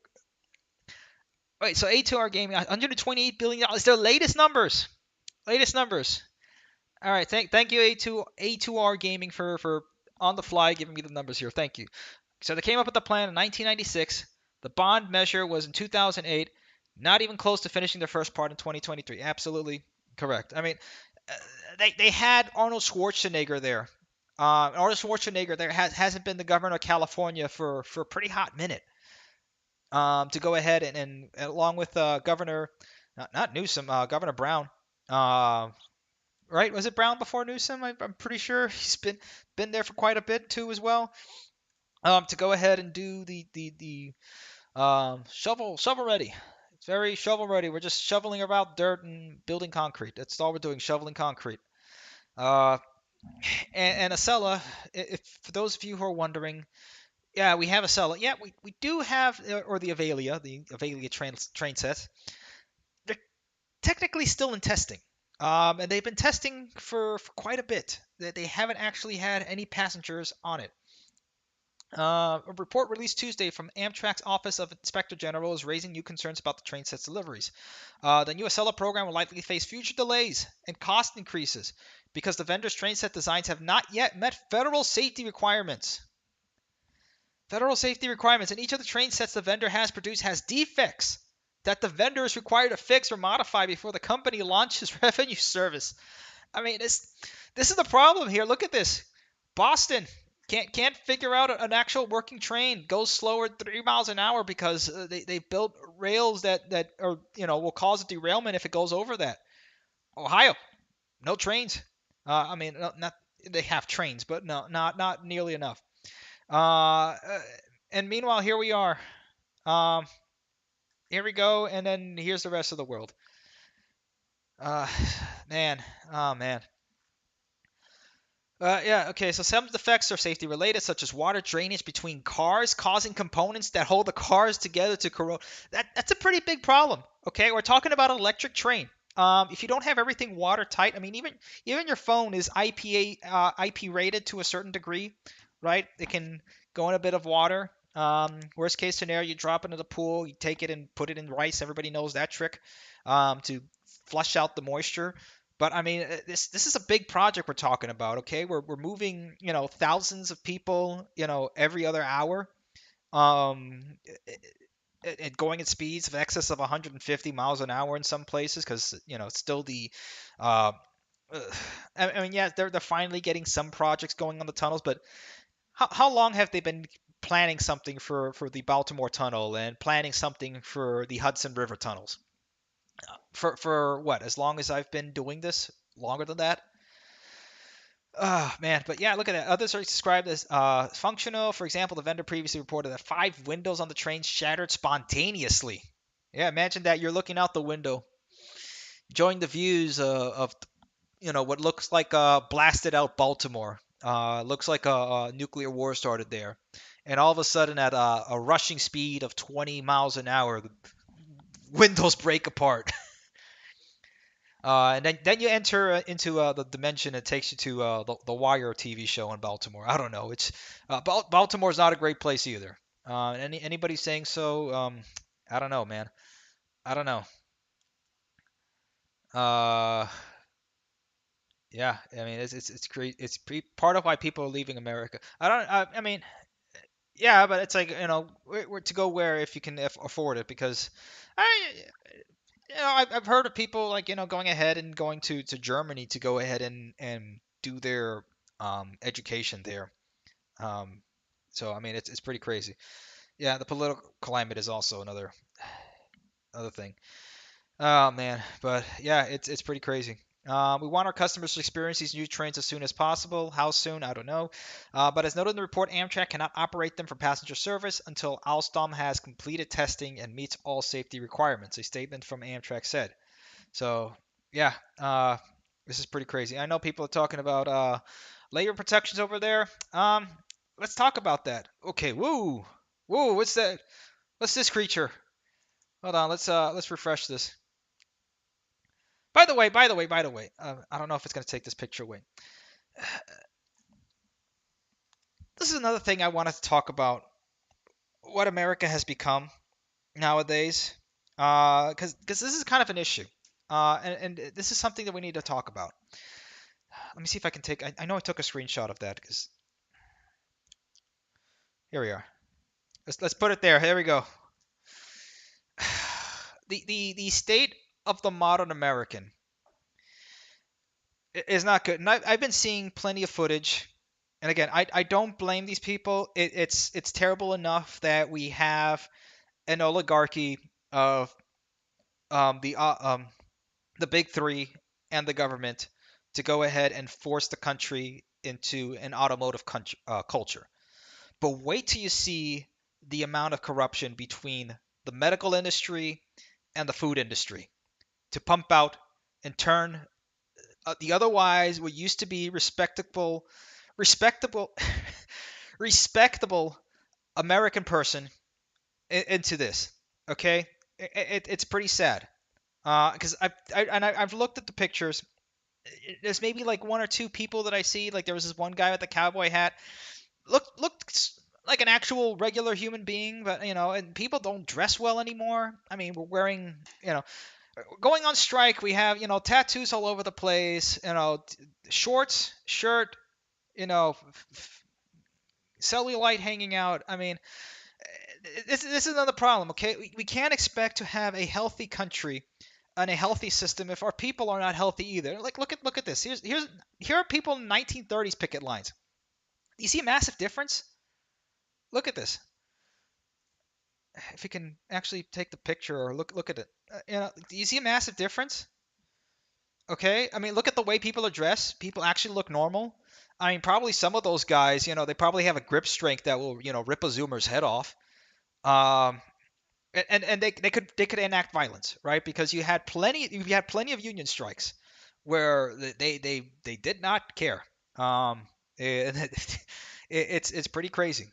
Wait, so A2R Gaming, 128 billion dollars. Their latest numbers. Latest numbers. All right, thank you A2R Gaming for on the fly giving me the numbers here. Thank you. So they came up with the plan in 1996. The bond measure was in 2008. Not even close to finishing their first part in 2023. Absolutely correct. I mean, uh, they had Arnold Schwarzenegger there. Arnold Schwarzenegger there hasn't been the governor of California for a pretty hot minute. To go ahead and along with Governor, not Newsom, Governor Brown. Uh, right? Was it Brown before Newsom? I'm pretty sure he's been there for quite a bit too as well. To go ahead and do the shovel ready. It's very shovel ready. We're just shoveling around dirt and building concrete. That's all we're doing, shoveling concrete. Uh, and Acela, if for those of you who are wondering, yeah, we have Acela. Yeah, we do have, or the Avelia train sets. They're technically still in testing. And they've been testing for quite a bit. They haven't actually had any passengers on it. A report released Tuesday from Amtrak's Office of Inspector General is raising new concerns about the train set's deliveries. The new Acela program will likely face future delays and cost increases because the vendor's train set designs have not yet met federal safety requirements. Federal safety requirements, and each of the train sets the vendor has produced has defects that the vendor is required to fix or modify before the company launches revenue service. I mean, this is the problem here. Look at this. Boston can't figure out an actual working train. Goes slower 3 miles an hour because they built rails that are will cause a derailment if it goes over that. Ohio, no trains. I mean, not they have trains, but no, not nearly enough. Uh, uh, and meanwhile, here we are. Um, Here we go, and then here's the rest of the world. Uh, man, oh man. Yeah, okay, so some defects are safety related, such as water drainage between cars, causing components that hold the cars together to corrode. That's a pretty big problem. Okay, we're talking about an electric train. If you don't have everything watertight, I mean, even your phone is IP rated to a certain degree, right? It can go in a bit of water. Worst case scenario, you drop it into the pool, you take it and put it in rice. Everybody knows that trick, to flush out the moisture. But I mean, this is a big project we're talking about. Okay, we're moving thousands of people every other hour, um, going at speeds of excess of 150 miles an hour in some places because it's still the uh, I mean, yeah, they're finally getting some projects going on the tunnels, but how long have they been planning something for the Baltimore Tunnel and planning something for the Hudson River tunnels? For what? As long as I've been doing this, longer than that. Oh man, but yeah, look at that. Others are described as functional. For example, the vendor previously reported that 5 windows on the train shattered spontaneously. Yeah, imagine that you're looking out the window, enjoying the views of what looks like blasted out Baltimore. Looks like a nuclear war started there, and all of a sudden, at a rushing speed of 20 miles an hour, the windows break apart. And then you enter into the dimension that takes you to the Wire TV show in Baltimore. I don't know. It's Baltimore's not a great place either. Anybody saying so? I don't know, man. I don't know. Uh, yeah. I mean, it's great. Part of why people are leaving America. I don't. I mean, yeah, but it's like we're to go where if you can afford it because I I've heard of people like going ahead and going to Germany to go ahead and do their education there. Um, so I mean it's pretty crazy. Yeah, the political climate is also another thing. Oh man, but yeah, it's pretty crazy. We want our customers to experience these new trains as soon as possible. How soon? I don't know. But as noted in the report, Amtrak cannot operate them for passenger service until Alstom has completed testing and meets all safety requirements, a statement from Amtrak said. So yeah, this is pretty crazy. I know people are talking about labor protections over there. Let's talk about that. Okay, woo, woo. What's that? What's this creature? Hold on. Let's refresh this. By the way, I don't know if it's gonna take this picture away. This is another thing I wanted to talk about. What America has become nowadays, because this is kind of an issue, and this is something that we need to talk about. Let me see if I can take. I know I took a screenshot of that because here we are. Let's put it there. Here we go. The state of the modern American is not good, and I've been seeing plenty of footage. And again, I don't blame these people. It's terrible enough that we have an oligarchy of um, the uh, um, the big three and the government to go ahead and force the country into an automotive culture. But wait till you see the amount of corruption between the medical industry and the food industry to pump out and turn the otherwise what used to be respectable, respectable American person into this. Okay, it's pretty sad. Because I've looked at the pictures. There's maybe like one or two people that I see. Like there was this one guy with the cowboy hat. Looked like an actual regular human being, but and people don't dress well anymore. I mean, we're wearing, going on strike. We have tattoos all over the place. Shorts, shirt, cellulite hanging out. I mean, this is another problem. Okay, we can't expect to have a healthy country and a healthy system if our people are not healthy either. Like look at this. Here are people in 1930s picket lines. You see a massive difference? Look at this. If you can actually take the picture or look at it, do you see a massive difference? Okay, I mean, look at the way people are dressed. People actually look normal. I mean, probably some of those guys, they probably have a grip strength that will, rip a Zoomer's head off. Um, and they could enact violence, right? Because you had plenty of union strikes where they did not care. And it's pretty crazy.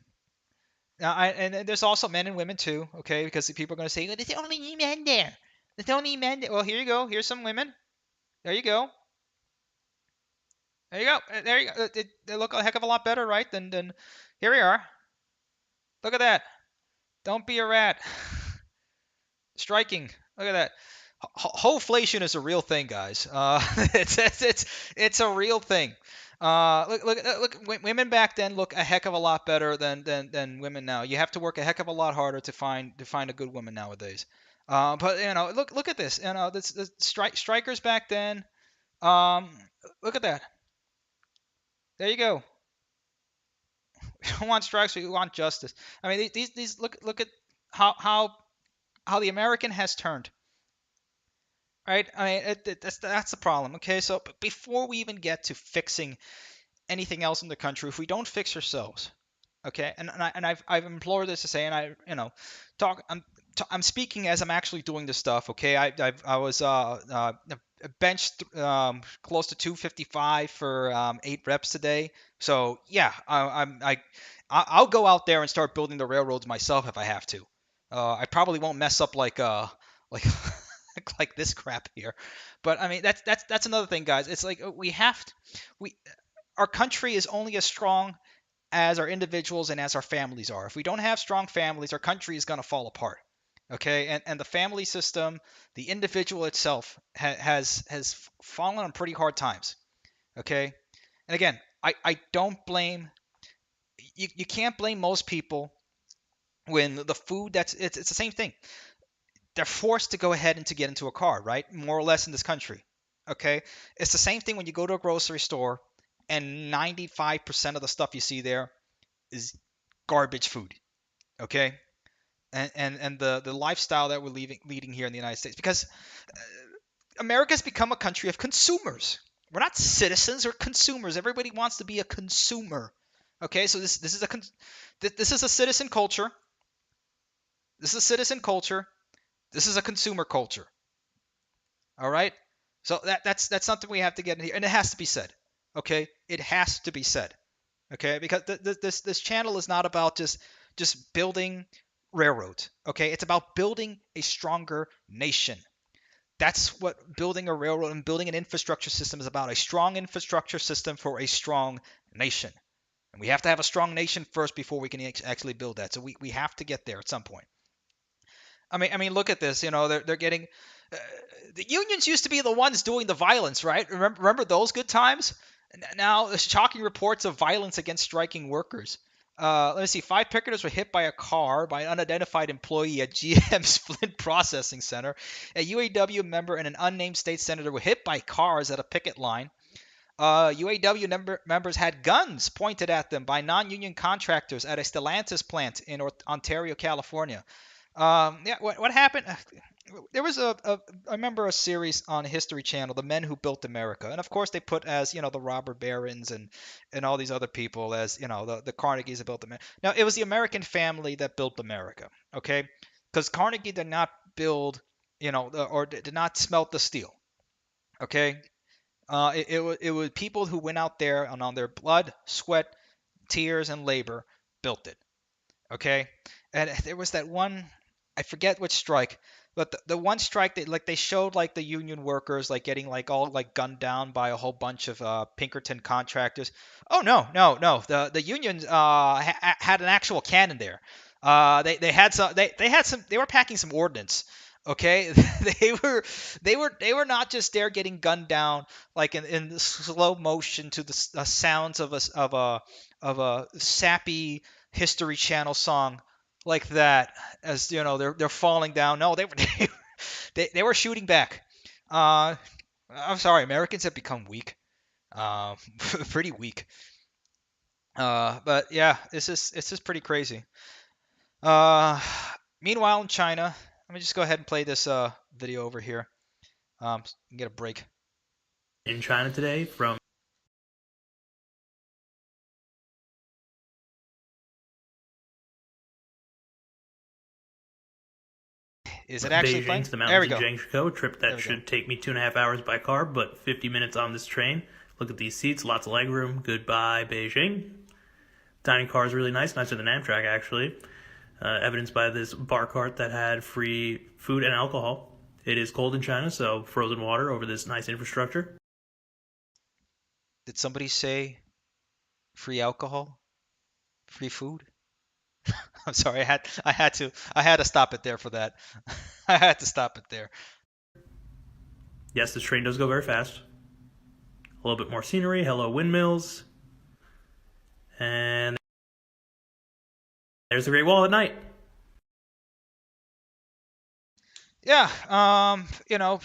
And there's also men and women too, okay? Because people are going to say, "Oh, there's only men there. There's only men there." Well, here you go. Here's some women. There you go. There you go. There you go. They look a heck of a lot better, right? Than here we are. Look at that. Don't be a rat. Striking. Look at that. Hoflation is a real thing, guys. It's a real thing. Look. Women back then look a heck of a lot better than women now. You have to work a heck of a lot harder to find a good woman nowadays. But look at this. This strikers back then. Um, Look at that. There you go. We don't want strikes. We want justice. I mean, these look at how the American has turned. Right? I mean, that's the problem. Okay, so before we even get to fixing anything else in the country, if we don't fix ourselves, okay, and I've implored this to say, and talk. I'm speaking as I'm actually doing this stuff. Okay, I was benched close to 255 for 8 reps today. So yeah, I'll go out there and start building the railroads myself if I have to. I probably won't mess up like like this crap here. But I mean, that's another thing, guys. It's like we our country is only as strong as our individuals and as our families are. If we don't have strong families, our country is going to fall apart. Okay, and the family system, the individual itself has fallen on pretty hard times. Okay, and again, I don't blame you can't blame most people when the food it's the same thing. They're forced to go ahead and to get into a car, right? More or less in this country. Okay? It's the same thing when you go to a grocery store and 95% of the stuff you see there is garbage food. Okay? And the lifestyle that we're leading here in the United States because America's become a country of consumers. We're not citizens or consumers. Everybody wants to be a consumer. Okay? So this is a citizen culture. This is a citizen culture. This is a consumer culture. All right. So that's something we have to get in here, and it has to be said. Okay, it has to be said. Okay, because this channel is not about just building railroads. Okay, it's about building a stronger nation. That's what building a railroad and building an infrastructure system is about. A strong infrastructure system for a strong nation. And we have to have a strong nation first before we can actually build that. So we have to get there at some point. I mean, look at this. They're getting uh, the unions used to be the ones doing the violence, right? Remember those good times? Now, shocking reports of violence against striking workers. Let me see. 5 picketers were hit by a car by an unidentified employee at GM's Flint Processing Center. A UAW member and an unnamed state senator were hit by cars at a picket line. UAW members had guns pointed at them by non-union contractors at a Stellantis plant in Ontario, California. Yeah, what happened? There was I remember a series on History Channel, The Men Who Built America, and of course they put as the robber barons and all these other people as the Carnegies that built America. Now it was the American family that built America, okay? Because Carnegie did not build, or did not smelt the steel, okay? It was people who went out there and on their blood, sweat, tears, and labor built it. Okay, and there was that one, I forget which strike, but the one strike that like they showed like the union workers like getting like all like gunned down by a whole bunch of Pinkerton contractors. Oh no, no, no, the unions had an actual cannon there. They had some they were packing some ordnance. Okay, they were not just there getting gunned down like in slow motion to the sounds of a sappy History Channel song like that, as they're falling down. No, they were they were shooting back. Uh, I'm sorry, Americans have become weak, pretty weak. But yeah, it's just pretty crazy. Uh, Meanwhile in China, let me just go ahead and play this video over here. Get a break. In China today from Is it actually Beijing playing? to the There mountains we in go. Jiangsu, a trip There that we go. should take me 2.5 hours by car, but 50 minutes on this train. Look at these seats, lots of legroom. Goodbye, Beijing. Dining car is really nice, nicer than Amtrak actually. Evidenced by this bar cart that had free food and alcohol. It is cold in China, so frozen water over this nice infrastructure. Did somebody say free alcohol, free food? I'm sorry, I had to stop it there for that. I had to stop it there. Yes, this train does go very fast. A little bit more scenery. Hello, windmills. And there's the Great Wall at night. Yeah,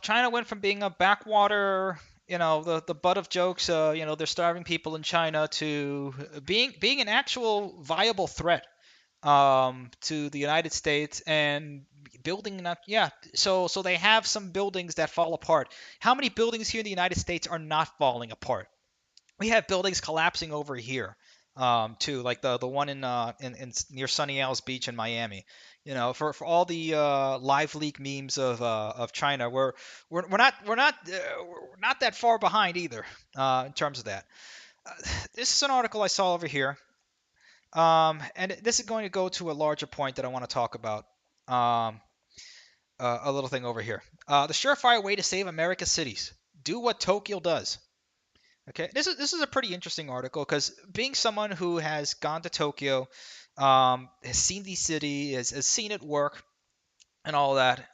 China went from being a backwater, the butt of jokes, they're starving people in China to being an actual viable threat to the United States and building up. Yeah, so they have some buildings that fall apart. How many buildings here in the United States are not falling apart? We have buildings collapsing over here too, like the one in near Sunny Isles Beach in Miami. For all the live leak memes of China, we're not that far behind either in terms of that. Uh, this is an article I saw over here, and this is going to go to a larger point that I want to talk about. Um, a little thing over here. The surefire way to save America's cities: do what Tokyo does. Okay, this is a pretty interesting article because being someone who has gone to Tokyo, has seen the city, has seen it work, and all that.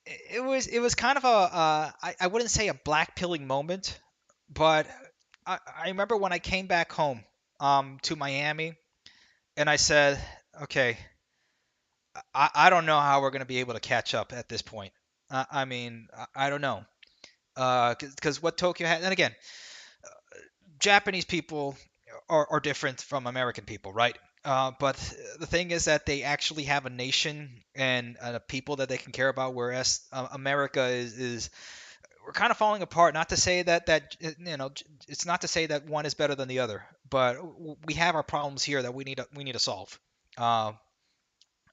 It was kind of I wouldn't say a black pilling moment, but I remember when I came back home to Miami and I said, okay, I don't know how we're going to be able to catch up at this point. I mean, I don't know. Because what Tokyo had, and again, Japanese people are different from American people, right? But the thing is that they actually have a nation and a people that they can care about, whereas America is we're kind of falling apart. Not to say that it's not to say that one is better than the other, but we have our problems here that we need to solve. Uh,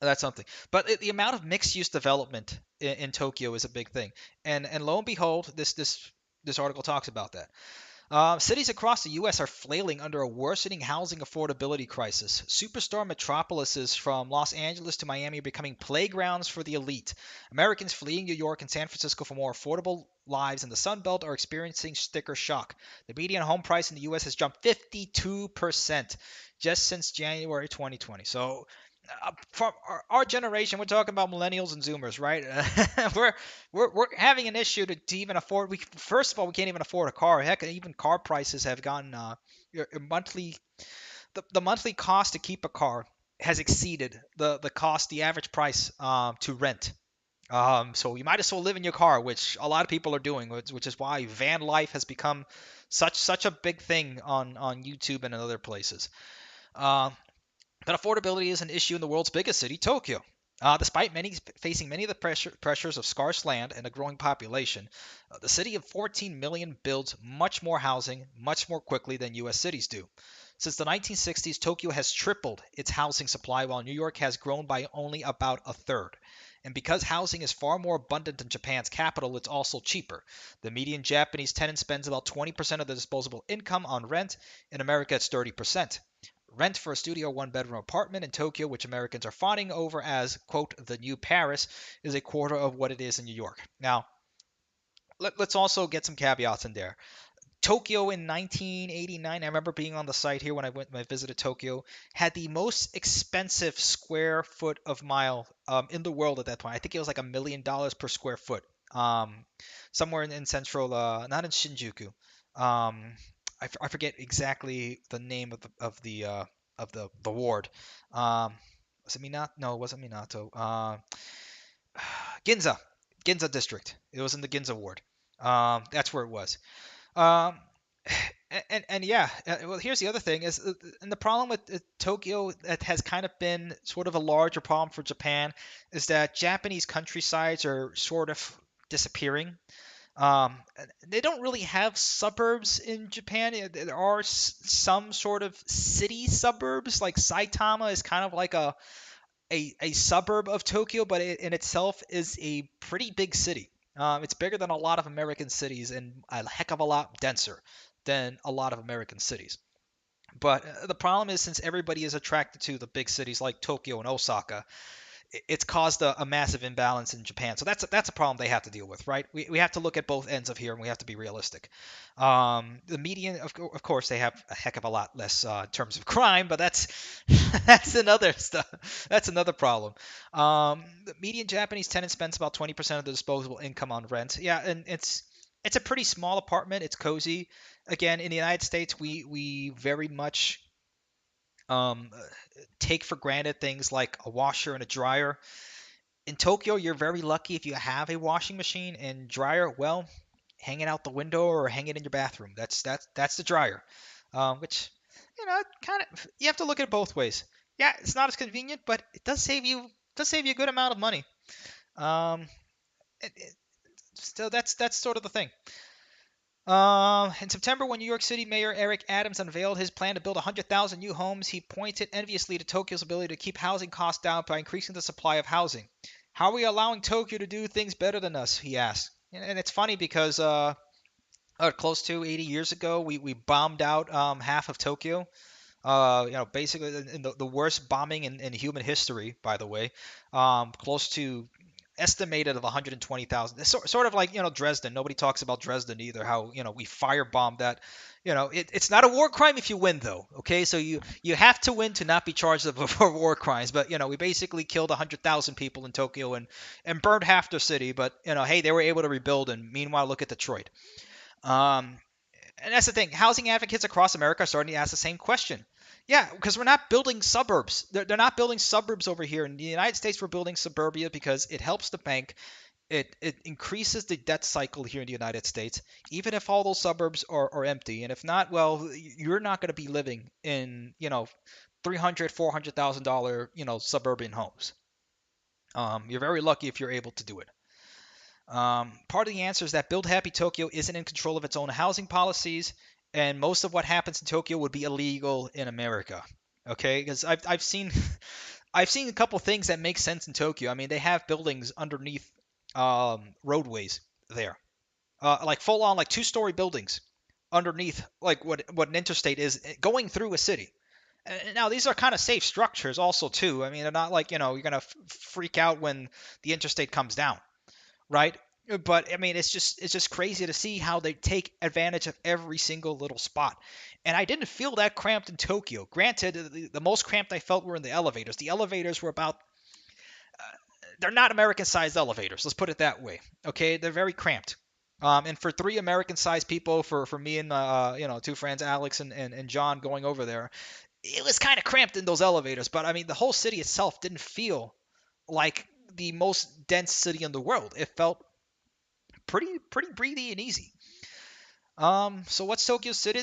that's something. But the amount of mixed use development in Tokyo is a big thing, and lo and behold, this article talks about that. Cities across the U.S. are flailing under a worsening housing affordability crisis. Superstar metropolises from Los Angeles to Miami are becoming playgrounds for the elite. Americans fleeing New York and San Francisco for more affordable lives in the Sun Belt are experiencing sticker shock. The median home price in the U.S. has jumped 52% just since January 2020. So, from our generation, we're talking about millennials and Zoomers, right? We're having an issue to even afford. We first of all, we can't even afford a car. Heck, even car prices have gotten your monthly the monthly cost to keep a car has exceeded the cost, the average price to rent. So you might as well live in your car, which a lot of people are doing, which is why van life has become such a big thing on YouTube and in other places. Um, but affordability is an issue in the world's biggest city, Tokyo. Despite facing many of the pressures of scarce land and a growing population, the city of 14 million builds much more housing much more quickly than U.S. cities do. Since the 1960s, Tokyo has tripled its housing supply, while New York has grown by only about a third. And because housing is far more abundant in Japan's capital, it's also cheaper. The median Japanese tenant spends about 20% of their disposable income on rent. In America, it's 30%. Rent for a studio one-bedroom apartment in Tokyo, which Americans are fawning over as, quote, the new Paris, is a quarter of what it is in New York. Now, let's also get some caveats in there. Tokyo in 1989, I remember being on the site here when I visited Tokyo, had the most expensive square foot of mile in the world at that point. I think it was like $1 million per square foot. Um, Somewhere in central, not in Shinjuku. I forget exactly the name of the ward. Um, was it Minato? No, it wasn't Minato. Ginza, Ginza district. It was in the Ginza ward. That's where it was. Um, and yeah, well, here's the other thing is, and the problem with Tokyo that has kind of been sort of a larger problem for Japan is that Japanese countrysides are sort of disappearing. They don't really have suburbs in Japan. There are some sort of city suburbs, like Saitama is kind of like a suburb of Tokyo, but it in itself is a pretty big city. It's bigger than a lot of American cities and a heck of a lot denser than a lot of American cities. But the problem is, since everybody is attracted to the big cities like Tokyo and Osaka, it's caused a massive imbalance in Japan. So that's a problem they have to deal with, right? We have to look at both ends of here, and we have to be realistic. The median, of course, they have a heck of a lot less in terms of crime, but that's that's another stuff. That's another problem. The median Japanese tenant spends about 20% of the disposable income on rent. Yeah, and it's a pretty small apartment. It's cozy. Again, in the United States, we very much um, take for granted things like a washer and a dryer. In Tokyo, you're very lucky if you have a washing machine and dryer. Well, hang it out the window or hang it in your bathroom. That's the dryer, which kind of you have to look at it both ways. Yeah, it's not as convenient, but it does save you a good amount of money. Um, still, that's sort of the thing. In September, when New York City Mayor Eric Adams unveiled his plan to build 100,000 new homes, he pointed enviously to Tokyo's ability to keep housing costs down by increasing the supply of housing. How are we allowing Tokyo to do things better than us? He asked. And it's funny because close to 80 years ago, we bombed out half of Tokyo. Basically in the worst bombing in human history, by the way. Close to estimated of 120,000. It's sort of like, Dresden. Nobody talks about Dresden either. How, we firebombed that. It's not a war crime if you win, though. Okay, so you have to win to not be charged for war crimes. But we basically killed 100,000 people in Tokyo and burned half their city. But hey, they were able to rebuild. And meanwhile, look at Detroit. Um, and that's the thing. Housing advocates across America are starting to ask the same question. Yeah, because we're not building suburbs. They're not building suburbs over here. In the United States, we're building suburbia because it helps the bank. It increases the debt cycle here in the United States, even if all those suburbs are empty. And if not, well, you're not going to be living in, $300,000, $400,000, suburban homes. You're very lucky if you're able to do it. Part of the answer is that Build Happy Tokyo isn't in control of its own housing policies, and most of what happens in Tokyo would be illegal in America. Okay, because I've seen I've seen a couple things that make sense in Tokyo. I mean, they have buildings underneath roadways there, like full on like two-story buildings. underneath like what an interstate is going through a city. Now these are kind of safe structures also too. I mean, they're not like you're gonna freak out when the interstate comes down, right? But I mean, it's just crazy to see how they take advantage of every single little spot. And I didn't feel that cramped in Tokyo. Granted, the most cramped I felt were in the elevators. The elevators were about they're not American-sized elevators. Let's put it that way. Okay, they're very cramped. And for three American-sized people, for me and two friends, Alex and John, going over there, it was kind of cramped in those elevators. But I mean, the whole city itself didn't feel like the most dense city in the world. It felt pretty breathy and easy. So what's Tokyo's city?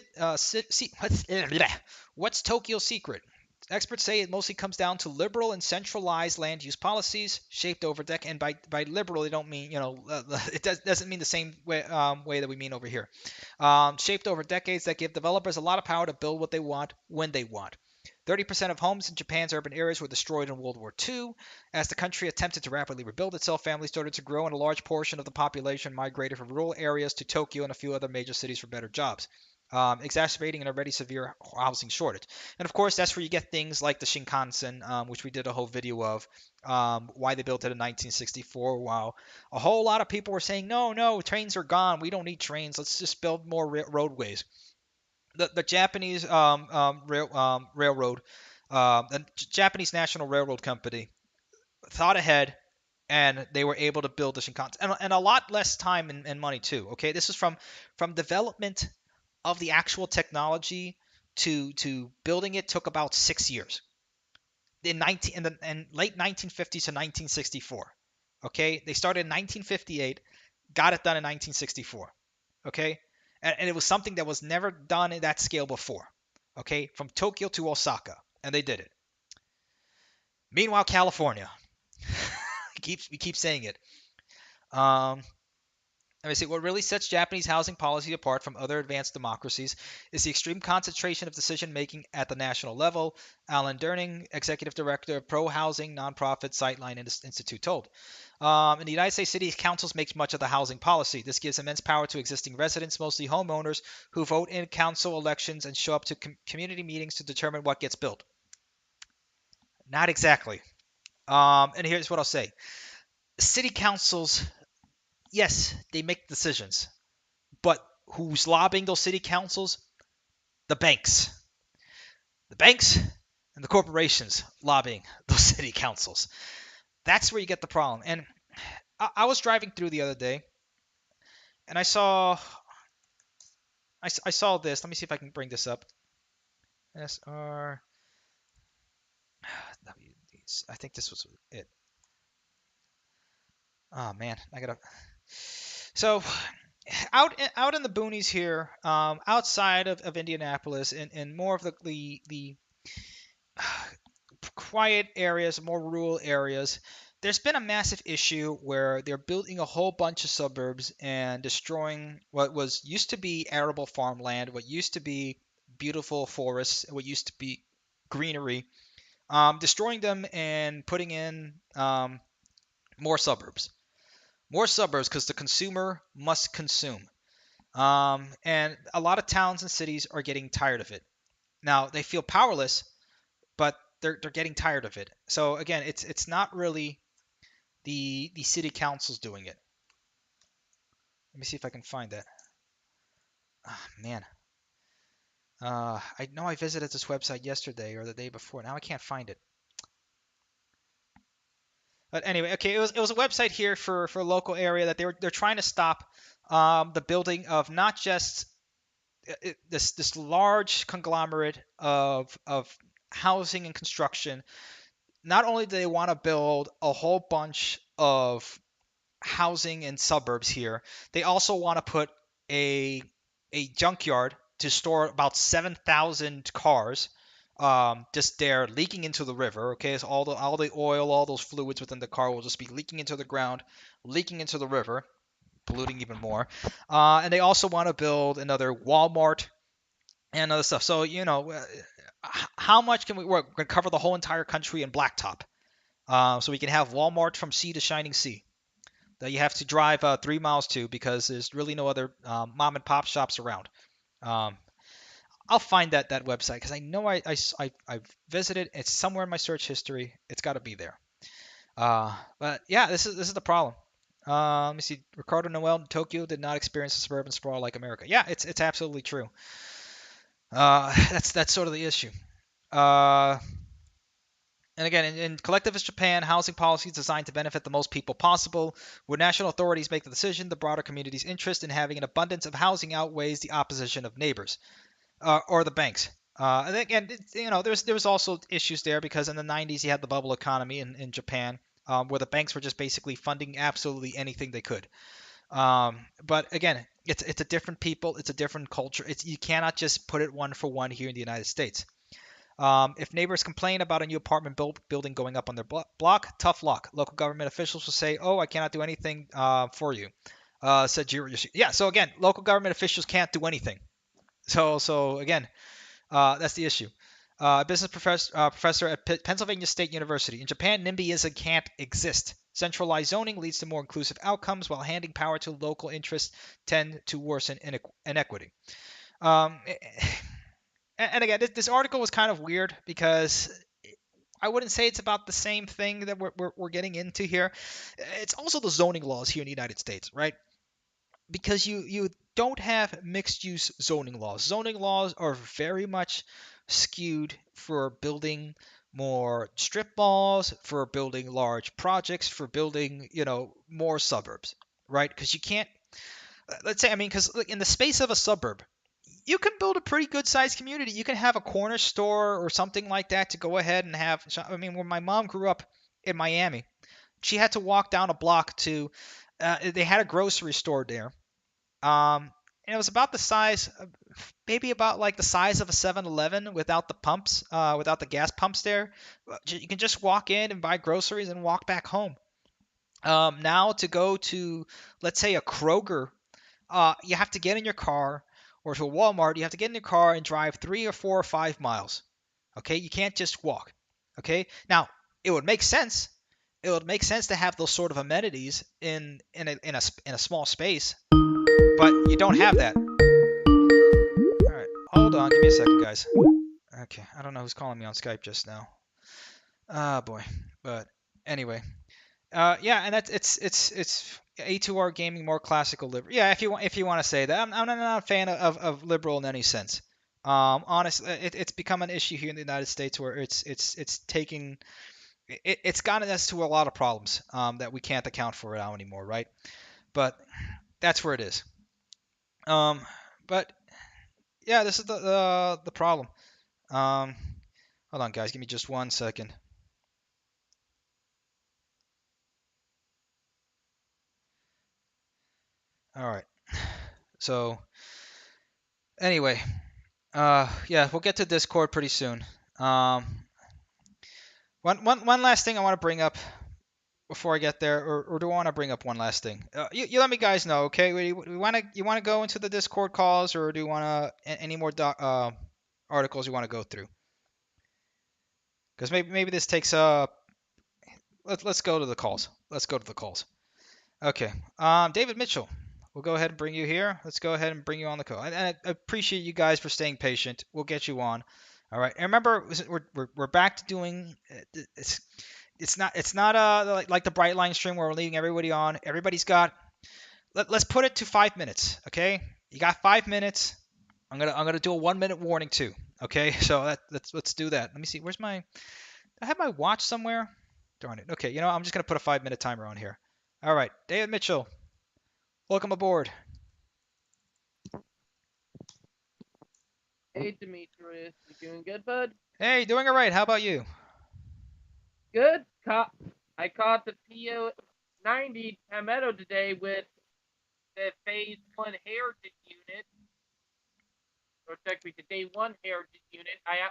What's Tokyo's secret? Experts say it mostly comes down to liberal and centralized land use policies shaped over decades. And by liberal, they don't mean it doesn't mean the same way that we mean over here. Shaped over decades that give developers a lot of power to build what they want when they want. 30% of homes in Japan's urban areas were destroyed in World War II. As the country attempted to rapidly rebuild itself, families started to grow, and a large portion of the population migrated from rural areas to Tokyo and a few other major cities for better jobs, exacerbating an already severe housing shortage. And of course, that's where you get things like the Shinkansen, which we did a whole video of, why they built it in 1964, while a whole lot of people were saying, no, no, trains are gone. We don't need trains. Let's just build more roadways. The Japanese railroad, the Japanese National Railroad Company, thought ahead, and they were able to build the Shinkansen, and a lot less time and money too. Okay, this is from development of the actual technology to building it took about 6 years in late 1950s to 1964. Okay, they started in 1958, got it done in 1964. Okay, and it was something that was never done at that scale before. Okay, from Tokyo to Osaka, and they did it. Meanwhile, California, we keep saying it. Um, Let me see. What really sets Japanese housing policy apart from other advanced democracies is the extreme concentration of decision making at the national level. Alan Durning, executive director of pro housing nonprofit Sightline Institute, told. In the United States, city councils make much of the housing policy. This gives immense power to existing residents, mostly homeowners, who vote in council elections and show up to community meetings to determine what gets built. Not exactly. And here's what I'll say: city councils, yes, they make decisions. But who's lobbying those city councils? The banks. The banks and the corporations lobbying those city councils. That's where you get the problem. And I was driving through the other day, and I saw this. Let me see if I can bring this up. SR. I think this was it. Oh man, I gotta. So out in the boonies here, outside of Indianapolis, in more of the quiet areas, more rural areas, there's been a massive issue where they're building a whole bunch of suburbs and destroying what was used to be arable farmland, what used to be beautiful forests, what used to be greenery, destroying them and putting in more suburbs. More suburbs because the consumer must consume. And a lot of towns and cities are getting tired of it. Now they feel powerless, but they're getting tired of it. So again, it's not really the city council's doing it. Let me see if I can find that. Ah, man. I know I visited this website yesterday or the day before. Now I can't find it. But anyway, okay, it was a website here for a local area that they're trying to stop the building of not just this large conglomerate of housing and construction. Not only do they want to build a whole bunch of housing in suburbs here, they also want to put a a junkyard to store about 7,000 cars, just there leaking into the river. Okay, so all the oil, all those fluids within the car will just be leaking into the ground, leaking into the river, polluting even more. And they also want to build another Walmart and other stuff. So how much can we're going to cover the whole entire country in blacktop, so we can have Walmart from sea to shining sea that you have to drive 3 miles to because there's really no other mom and pop shops around. Um, I'll find that website because I know I've visited. It's somewhere in my search history. It's got to be there. But yeah, this is the problem. Let me see. Ricardo Noel in Tokyo did not experience a suburban sprawl like America. Yeah, it's absolutely true. That's sort of the issue. Uh, and again, in collectivist Japan, housing policy is designed to benefit the most people possible. When national authorities make the decision, the broader community's interest in having an abundance of housing outweighs the opposition of neighbors or the banks. And again, there was also issues there because in the 90s you had the bubble economy in Japan, where the banks were just basically funding absolutely anything they could. But again, it's a different people, it's a different culture. You cannot just put it one for one here in the United States. If neighbors complain about a new apartment building going up on their block, tough luck. Local government officials will say, "Oh, I cannot do anything for you." Said yeah. So again, local government officials can't do anything. So again, that's the issue. Business professor at Pennsylvania State University. In Japan, NIMBYism can't exist. Centralized zoning leads to more inclusive outcomes, while handing power to local interests tend to worsen inequity. Um, and again, this article was kind of weird because I wouldn't say it's about the same thing that we're getting into here. It's also the zoning laws here in the United States, right? Because you don't have mixed use zoning laws. Zoning laws are very much skewed for building more strip malls, for building large projects, for building, more suburbs, right? Because you can't, let's say, I mean, because in the space of a suburb, you can build a pretty good sized community. You can have a corner store or something like that to go ahead and have. I mean, when my mom grew up in Miami, she had to walk down a block to. They had a grocery store there, and it was about the size, maybe about like the size of a 7-Eleven without the pumps, without the gas pumps there. You can just walk in and buy groceries and walk back home. Now to go to, let's say, a Kroger, you have to get in your car, or to a Walmart, you have to get in your car and drive 3 or 4 or 5 miles. Okay, you can't just walk. Okay, now it would make sense. It would make sense to have those sort of amenities in a small space, but you don't have that. All right, hold on, give me a second, guys. Okay, I don't know who's calling me on Skype just now. Ah, boy. But anyway, yeah, and that's it's A2R gaming more classical liberal. Yeah, if you want to say that, I'm not a fan of liberal in any sense. Honestly, it's become an issue here in the United States where it's taking it's gotten us to a lot of problems that we can't account for now anymore, right? But that's where it is. Um, but yeah, this is the problem. Um, hold on, guys, give me just 1 second. All right. So anyway, yeah, we'll get to Discord pretty soon. Um, one last thing I want to bring up before I get there, or do I want to bring up one last thing? You let me guys know, okay? You want to go into the Discord calls, or do you want to any more articles you want to go through? Because maybe this takes let's go to the calls. Let's go to the calls. Okay. David Mitchell, we'll go ahead and bring you here. Let's go ahead and bring you on the call. And I appreciate you guys for staying patient. We'll get you on. All right. And remember, we're back to doing it's not like the bright line stream where we're leaving everybody on. Everybody's got let's put it to 5 minutes. Okay. You got 5 minutes. I'm gonna do a 1 minute warning too. Okay. So let's do that. Let me see. Where's my I have my watch somewhere. Darn it. Okay. I'm just gonna put a 5 minute timer on here. All right. David Mitchell, welcome aboard. Hey, Demetrius, you doing good, bud? Hey, doing all right. How about you? Good. I caught the PO 90 Palmetto today with the Phase 1 Heritage Unit, or technically the Day 1 Heritage Unit.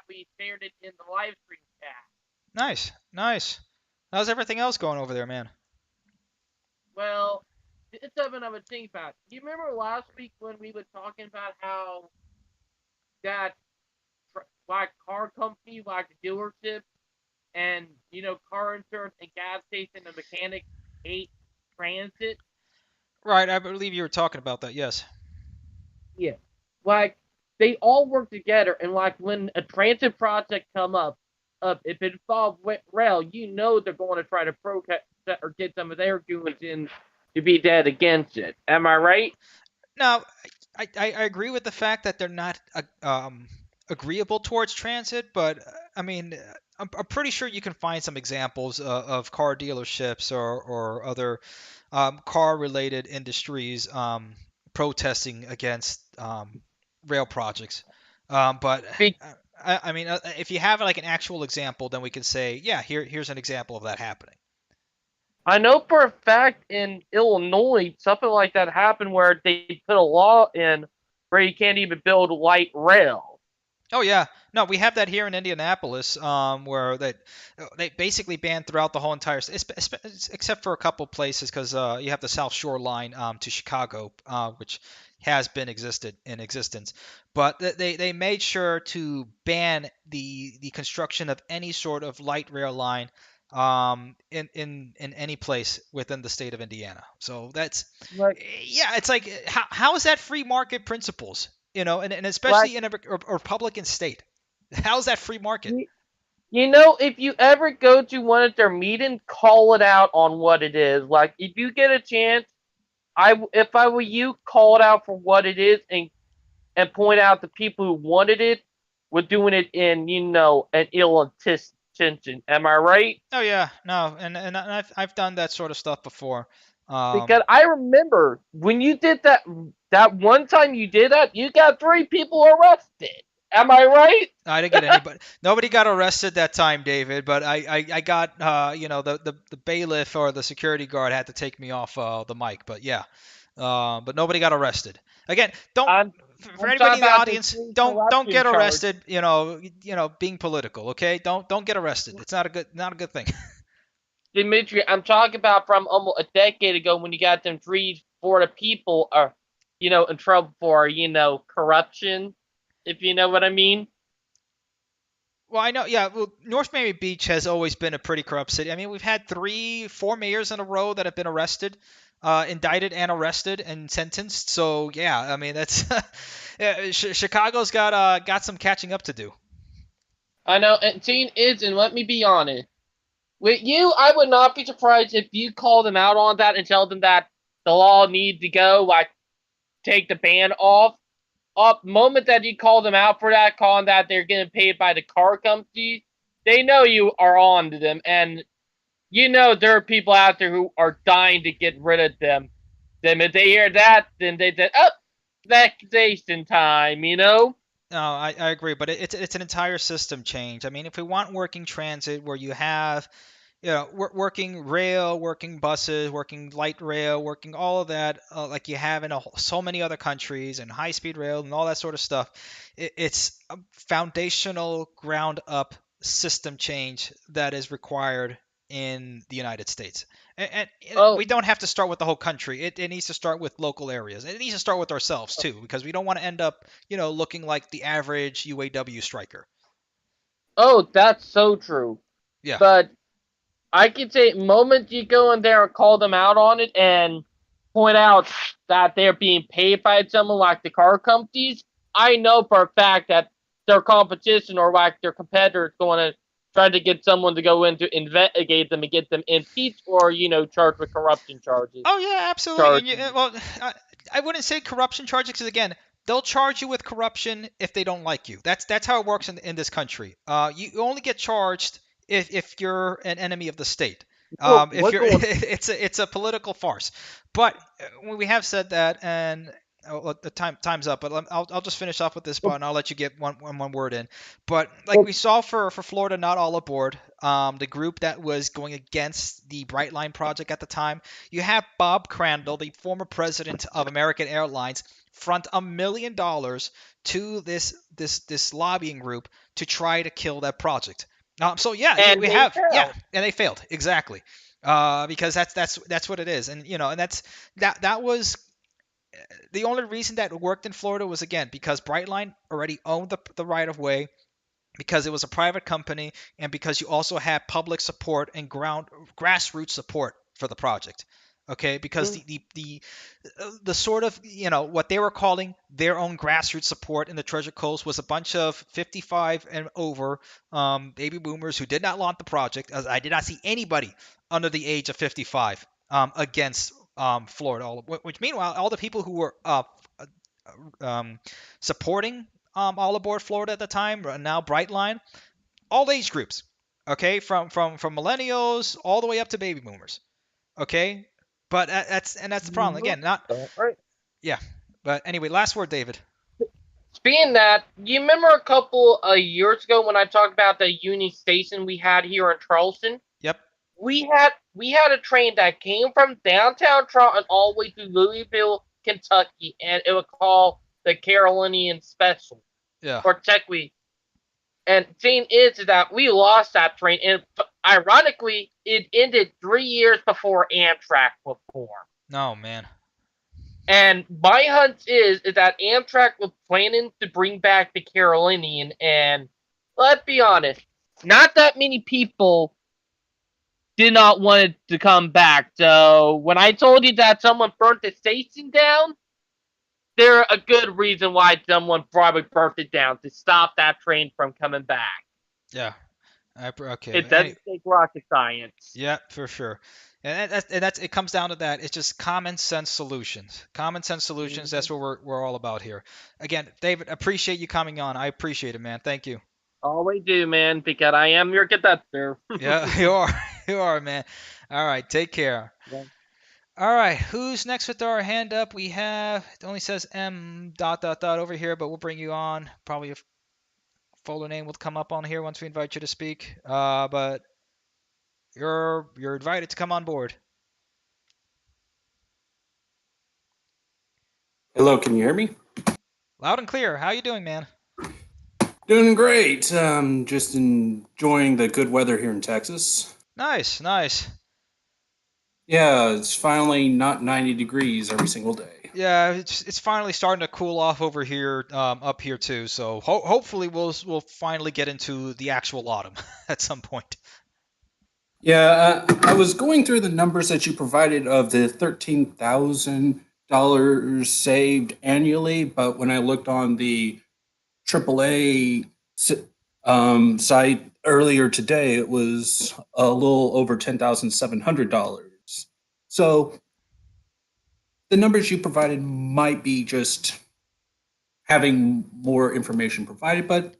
We shared it in the live stream chat. Nice, nice. How's everything else going over there, man? Well, it's something I would think about. You remember last week when we were talking about how that like car company, like dealership, and car insurance and gas station and mechanic hate transit? Right, I believe you were talking about that. Yes. Yeah. Like they all work together. And like when a transit project up if it involves rail, they're going to try to protest or get some of their goons in to be dead against it. Am I right? Now, I agree with the fact that they're not agreeable towards transit, but I mean, I'm pretty sure you can find some examples of car dealerships or other car-related industries protesting against rail projects. But Be- I mean, if you have like an actual example, then we can say, yeah, here's an example of that happening. I know for a fact in Illinois something like that happened where they put a law in where you can't even build light rail. Oh yeah, no, we have that here in Indianapolis, where they basically banned throughout the whole entire, except for a couple places, because you have the South Shore line to Chicago, which has been existed in existence, but they made sure to ban the construction of any sort of light rail line in any place within the state of Indiana. So that's Like yeah, it's like how is that free market principles? And like especially in a Republican state. How's that free market? you, if you ever go to one of their meetings, call it out on what it is. Like if you get a chance, if I were you, call it out for what it is and point out the people who wanted it were doing it in an ill intention. Am I right? Oh yeah, no, and I've done that sort of stuff before. Because Um, I remember when you did that one time you did that, you got three people arrested. Am I right? I didn't get anybody. Nobody got arrested that time, David. But I got the bailiff or the security guard had to take me off the mic. But yeah, but nobody got arrested. Again, don't I'm for I'm anybody talking in the about the audience, three don't corruption get charges. arrested. Being political. Okay, don't get arrested. It's not a good thing. Dimitri, I'm talking about from almost a decade ago when you got them three Florida people are, in trouble for, corruption, if you know what I mean. Well, I know, yeah. Well, North Miami Beach has always been a pretty corrupt city. I mean, we've had 4 mayors in a row that have been arrested, indicted and arrested and sentenced. So yeah, I mean that's yeah, Chicago's got some catching up to do. I know, and seeing is, and let me be honest, with you, I would not be surprised if you call them out on that and tell them that the law needs to go, like, take the ban off. Up moment that you call them out for that, calling that they're getting paid by the car company, they know you are on to them, and there are people out there who are dying to get rid of them. Then if they hear that, then they say, "Oh, vaccination time." No, I agree, but it's an entire system change. I mean, if we want working transit where you have working rail, working buses, working light rail, working all of that, like you have in so many other countries, and high speed rail and all that sort of stuff. It's a foundational, ground up system change that is required in the United States. And Oh, we don't have to start with the whole country. It needs to start with local areas. It needs to start with ourselves too, because we don't want to end up, looking like the average UAW striker. oh, that's so true. Yeah. But I can say, moment you go in there and call them out on it and point out that they're being paid by someone like the car companies, I know for a fact that their competition or like their competitor is going to try to get someone to go in to investigate them and get them impeached or charged with corruption charges. Oh yeah, absolutely. And Charges. well, I wouldn't say corruption charges because again, they'll charge you with corruption if they don't like you. That's how it works in this country. You only get charged if you're an enemy of the state. If What's you're, going? it's a political farce. But when we have said that, and the time's up, but I'll just finish off with this, but and I'll let you get one word in. But like we saw for Florida, not all aboard. The group that was going against the Brightline project at the time, you have Bob Crandall, the former president of American Airlines, front $1 million to this lobbying group to try to kill that project. So yeah, And we they have yeah, failed. and they failed exactly. Because that's what it is, and that's that was the only reason that it worked in Florida was again because Brightline already owned the right of way, because it was a private company, and because you also had public support and grassroots support for the project. Okay, because Mm. the sort of what they were calling their own grassroots support in the Treasure Coast was a bunch of 55 and over baby boomers who did not want the project, as I did not see anybody under the age of 55 against Florida. Which meanwhile, all the people who were um, supporting All Aboard Florida at the time, now Brightline, all age groups. Okay, from millennials all the way up to baby boomers. Okay, but that's the problem. Mhm. Again, not All right. yeah. But anyway, last word, David. Speaking of that, you remember a couple of years ago when I talked about the Union Station we had here in Charleston? Yep. We had a train that came from downtown Charleston all the way to Louisville, Kentucky, and it was called the Carolinian Special, Yeah. or technically. And the thing is that we lost that train, and ironically, it ended 3 years before Amtrak was formed. No, man. And my hunch is that Amtrak was planning to bring back the Carolinian, and let's be honest, not that many people did not want it to come back. So when I told you that someone burnt the station down, there a good reason why someone probably burnt it down to stop that train from coming back. Yeah. Okay. It doesn't take rocket science. Yeah, for sure. And that's it comes down to that. It's just common sense solutions. Common sense solutions. Mm-hmm. That's what we're all about here. Again, David, appreciate you coming on. I appreciate it, man. Thank you. Always do, man, because I am your conductor. Yeah, you are. You are, man. All right. Take care. All right, who's next with our hand up? We have, it only says M dot dot dot over here, but we'll bring you on. Probably a fuller name will come up on here once we invite you to speak. But you're invited to come on board. Hello, can you hear me? Loud and clear. How you doing, man? Doing great. Just enjoying the good weather here in Texas. Nice, nice. Yeah, it's finally not 90 degrees every single day. Yeah, it's finally starting to cool off over here, up here too. So hopefully we'll finally get into the actual autumn at some point. Yeah, I was going through the numbers that you provided of the $13,000 saved annually, but when I looked on the AAA site earlier today, it was a little over $10,700. So the numbers you provided might be just having more information provided, but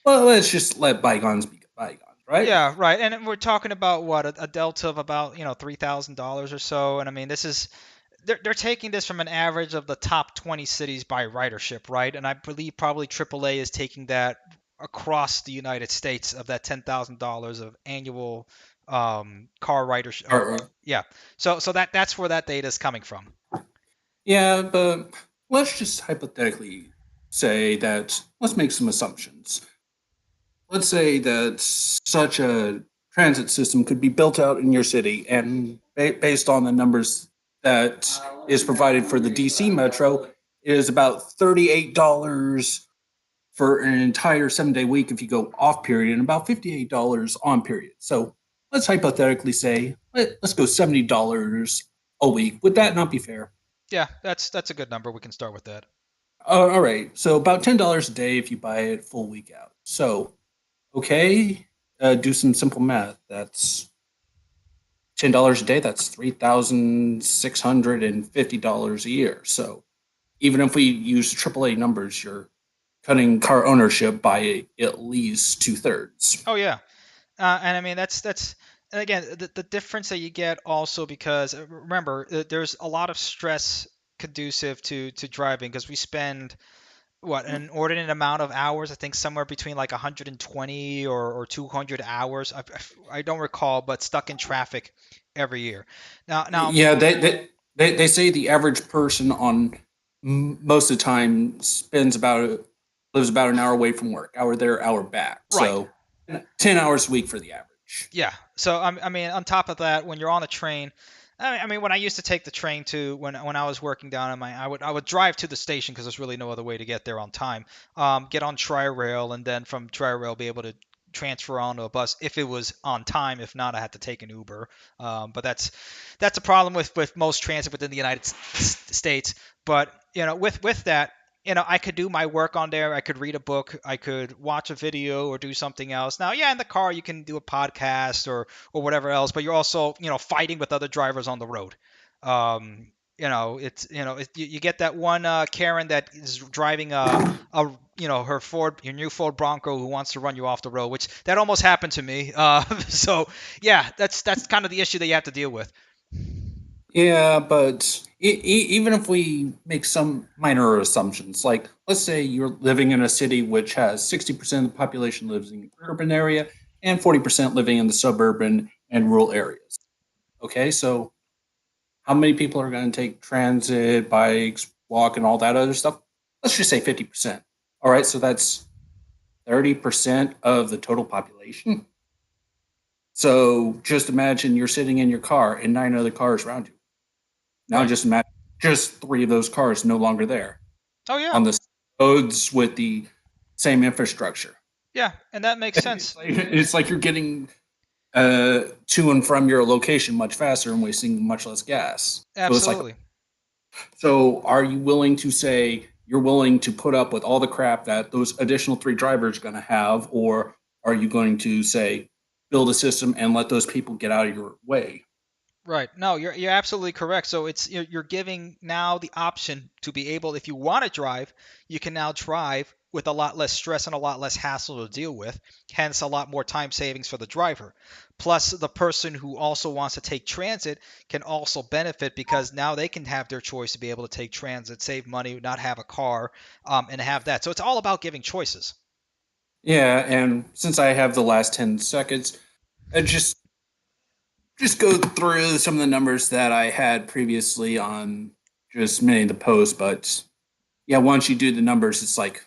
well, let's just let bygones be bygones, right? Yeah, right. And we're talking about what a delta of about $3,000 or so. And I mean, this is they're taking this from an average of the top 20 cities by ridership, right? And I believe probably AAA is taking that across the United States of that $10,000 of annual car ridership. Yeah. So that's where that data is coming from. Yeah, but let's just hypothetically say that, let's make some assumptions. Let's say that such a transit system could be built out in your city, and based on the numbers that is provided for the DC Metro, it is about $38 for an entire 7-day week if you go off period, and about $58 on period. So let's hypothetically say, let's go $70 a week. Would that not be fair? Yeah, that's a good number. We can start with that. All right. So about $10 a day if you buy it full week out. So, okay, do some simple math. That's $10 a day. That's $3,650 a year. So even if we use AAA numbers, you're cutting car ownership by at least 2/3. Oh yeah. And I mean that's and again the difference that you get also because remember there's a lot of stress conducive to driving because we spend what an inordinate amount of hours. I think somewhere between like 120 or 200 hours. I don't recall, but stuck in traffic every year. Now Yeah, they say the average person on most of the time lives about an hour away from work, hour there, hour back. right. So 10 hours a week for the average. Yeah. So I mean, on top of that, when you're on a train, I mean, when I used to take the train to when I was working down in I would drive to the station because there's really no other way to get there on time. Get on Tri-Rail and then from Tri-Rail be able to transfer onto a bus if it was on time. If not, I had to take an Uber. But that's a problem with most transit within the United States. But with that, I could do my work on there. I could read a book. I could watch a video or do something else. Now, yeah, in the car you can do a podcast or whatever else, but you're also fighting with other drivers on the road. Um, you get that one Karen that is driving a her your new Ford Bronco who wants to run you off the road, which that almost happened to me. So yeah, that's kind of the issue that you have to deal with. Yeah, but even if we make some minor assumptions, like let's say you're living in a city which has 60% of the population lives in the urban area and 40% living in the suburban and rural areas. Okay, so how many people are going to take transit, bikes, walk, and all that other stuff? Let's just say 50%. All right, so that's 30% of the total population. So just imagine you're sitting in your car and nine other cars around you. Now Right. just imagine just three of those cars no longer there Oh yeah. on the roads with the same infrastructure. Yeah, and that makes sense. It's like you're getting to and from your location much faster and wasting much less gas. So it's like, Absolutely. so are you willing to say you're willing to put up with all the crap that those additional three drivers are going to have, or are you going to say build a system and let those people get out of your way? Right. No, you're absolutely correct. So it's you're giving now the option to be able, if you want to drive, you can now drive with a lot less stress and a lot less hassle to deal with. Hence, a lot more time savings for the driver. Plus, the person who also wants to take transit can also benefit because now they can have their choice to be able to take transit, save money, not have a car, and have that. So it's all about giving choices. Yeah, and since I have the last 10 seconds, I just go through some of the numbers that I had previously on just many of the posts. But yeah, once you do the numbers, it's like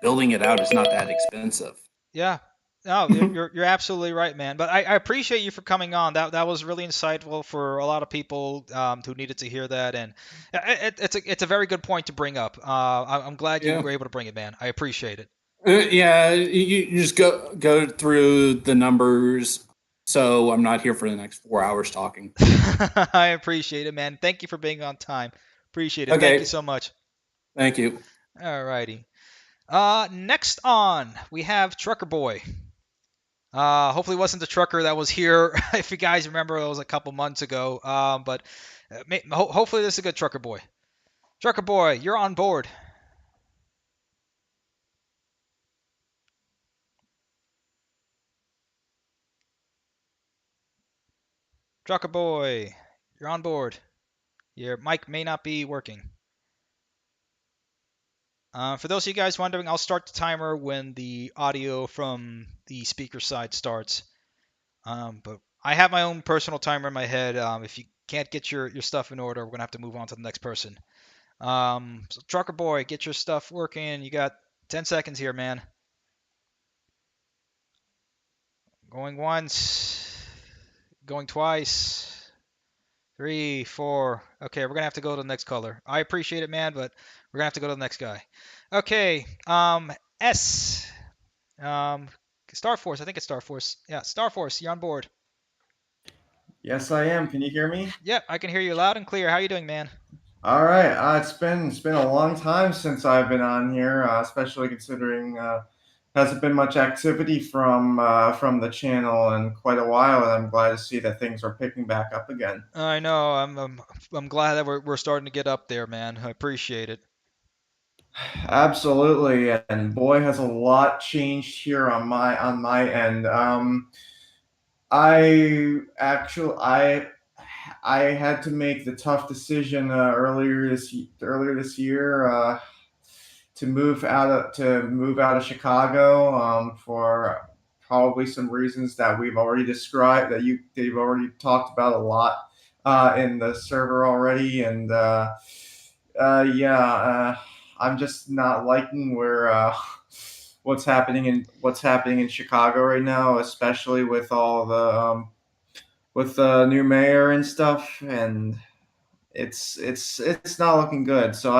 building it out is not that expensive. Yeah. No, you're absolutely right, man. But I appreciate you for coming on. That was really insightful for a lot of people who needed to hear that, and it's a very good point to bring up. I'm glad you Yeah. were able to bring it, man. I appreciate it. Yeah, you just go through the numbers. So I'm not here for the next 4 hours talking. I appreciate it, man. Thank you for being on time. Appreciate it. Thank you Okay, so much. thank you. Alrighty. Next on we have Trucker Boy. Hopefully, it wasn't the trucker that was here. If you guys remember, it was a couple months ago. But hopefully, this is a good trucker boy. Trucker boy, you're on board. Trucker boy, you're on board. Your mic may not be working. For those of you guys wondering, I'll start the timer when the audio from the speaker side starts. But I have my own personal timer in my head. If you can't get your stuff in order, we're gonna have to move on to the next person. So trucker boy, get your stuff working. You got 10 seconds here, man. Going once, going twice, three, four. Okay, we're gonna have to go to the next color. I appreciate it, man, but we're gonna have to go to the next guy. Okay, S. Um, Star Force. I think it's Star Force. Yeah, Star Force. You're on board. Yes, I am. Can you hear me? Yep, I can hear you loud and clear. How you doing, man? All right. It's been a long time since I've been on here, especially considering hasn't been much activity from the channel in quite a while, and I'm glad to see that things are picking back up again. I know. I'm glad that we're starting to get up there, man. I appreciate it. Absolutely, and boy, has a lot changed here on my end. I had to make the tough decision earlier this year to move out of Chicago for probably some reasons that we've already described that you've already talked about a lot in the server already, and yeah, I'm just not liking where what's happening in Chicago right now, especially with all the with the new mayor and stuff, and it's not looking good. So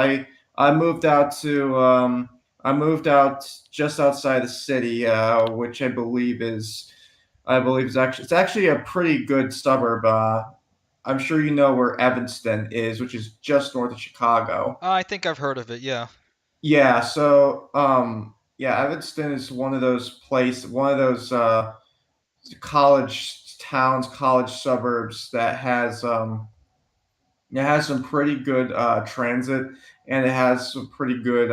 I moved out to I moved out just outside the city, which I believe is actually it's actually a pretty good suburb. I'm sure you know where Evanston is, which is just north of Chicago. I think I've heard of it. Yeah. Yeah, so yeah, Evanston is one of those college towns, college suburbs that has some pretty good transit, and it has some pretty good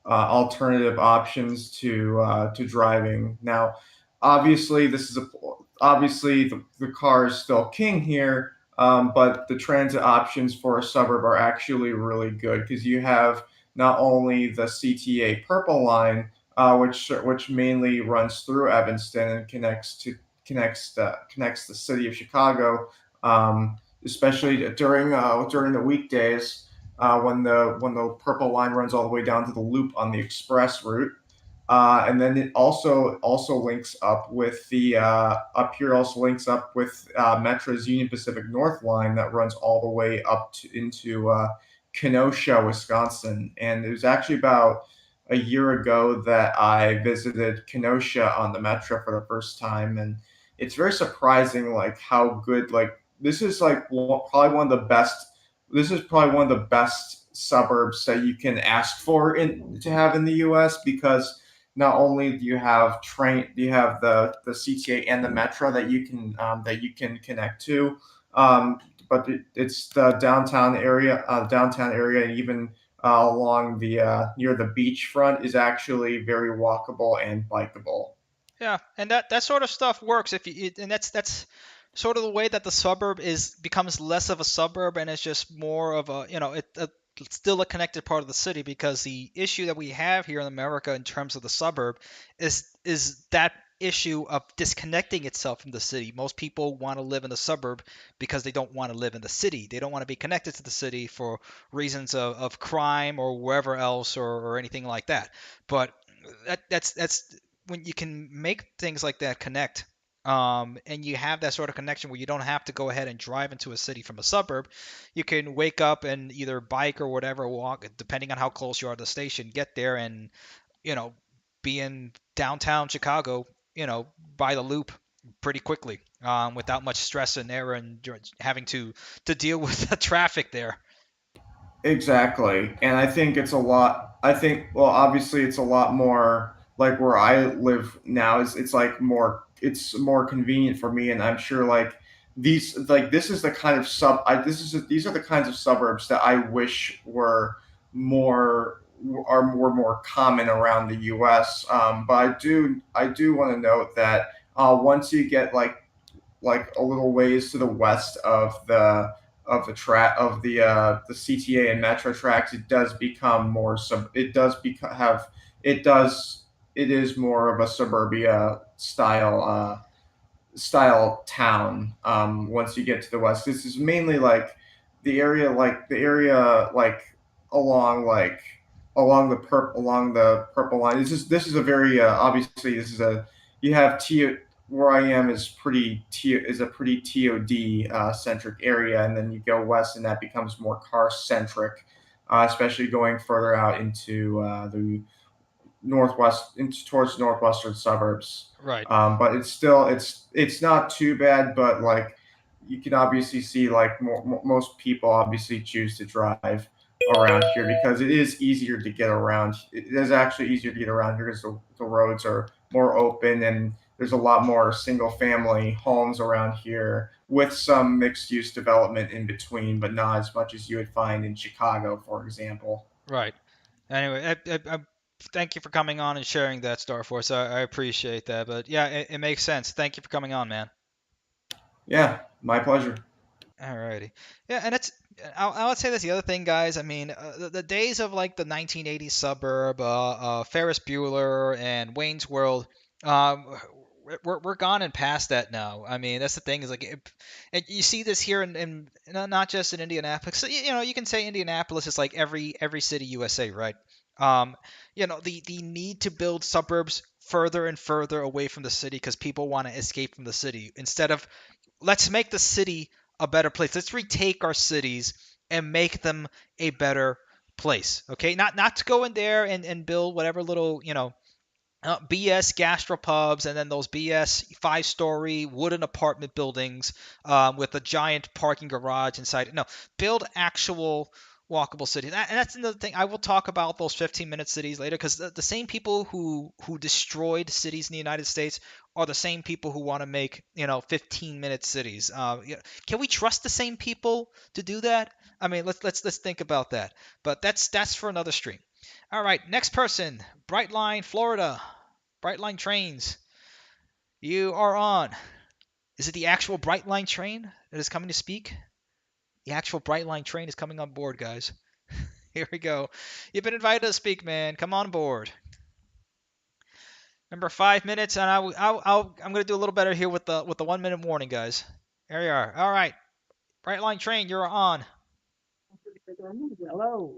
alternative options to driving. Now, obviously, obviously the car is still king here, but the transit options for a suburb are actually really good because you have not only the CTA Purple Line, which mainly runs through Evanston and connects the city of Chicago. Especially during the weekdays when the purple line runs all the way down to the loop on the express route. And then it also links up with the up here also links up with Metro's Union Pacific North line that runs all the way up into Kenosha, Wisconsin. And it was actually about a year ago that I visited Kenosha on the Metro for the first time, and it's very surprising like how good like this is like probably one of the best. This is probably one of the best suburbs that you can ask for in to have in the U.S. because not only do you have the CTA and the Metro that you can connect to, but it's the downtown area, and even along the near the beachfront is actually very walkable and bikeable. Yeah, and that sort of stuff works if and that's sort of the way that the suburb is becomes less of a suburb and it's just more of a, it's still a connected part of the city because the issue that we have here in America in terms of the suburb is that issue of disconnecting itself from the city. Most people want to live in the suburb because they don't want to live in the city. They don't want to be connected to the city for reasons of crime or wherever else or anything like that. But that's when you can make things like that connect, and you have that sort of connection where you don't have to go ahead and drive into a city from a suburb. You can wake up and either bike or whatever, walk, depending on how close you are to the station, get there and, you know, be in downtown Chicago, by the loop pretty quickly, without much stress and error and having to deal with the traffic there. Exactly. And I think it's a lot I think well obviously it's a lot more like where I live now is it's more convenient for me, and I'm sure like this is the kind of these are the kinds of suburbs that I wish more were more common around the US. But I do want to note that once you get like a little ways to the west of the CTA and Metro tracks, it does become more sub. It does become have it does it is more of a suburbia style town. Once you get to the west, this is mainly like the area along the purple line. This is a very obviously this is a you have T where I am is a pretty TOD centric area, and then you go west, and that becomes more car centric, especially going further out into the towards northwestern suburbs. Right. But it's not too bad, but like you can obviously see like most people obviously choose to drive around here because it is easier to get around. It is actually easier to get around here because the roads are more open, and there's a lot more single family homes around here with some mixed use development in between, but not as much as you would find in Chicago, for example. Right. Anyway, thank you for coming on and sharing that, Star Force. I appreciate that. But yeah, it makes sense. Thank you for coming on, man. Yeah, my pleasure. Alrighty. Yeah, and I would say that's the other thing, guys. I mean, the days of like the 1980s suburb, Ferris Bueller and Wayne's World, um, we're gone and past that now. I mean, that's the thing is like, and you see this here in not just in Indianapolis. So, you can say Indianapolis is like every city USA, right? Um, the need to build suburbs further and further away from the city because people want to escape from the city instead of let's make the city a better place. Let's retake our cities and make them a better place. Okay, not to go in there and build whatever little BS gastropubs and then those BS 5-story wooden apartment buildings with a giant parking garage inside. No, build actual walkable cities. And that's another thing. I will talk about those 15-minute cities later because the same people who destroyed cities in the United States are the same people who want to make 15-minute cities. Can we trust the same people to do that? I mean, let's think about that. But that's for another stream. All right, next person, Brightline, Florida. Brightline trains. You are on. Is it the actual Brightline train that is coming to speak? The actual Brightline train is coming on board, guys. Here we go. You've been invited to speak, man. Come on board. Remember, 5 minutes, and I'm going to do a little better here with the 1 minute warning, guys. There you are. All right, Brightline train, you're on. Hello.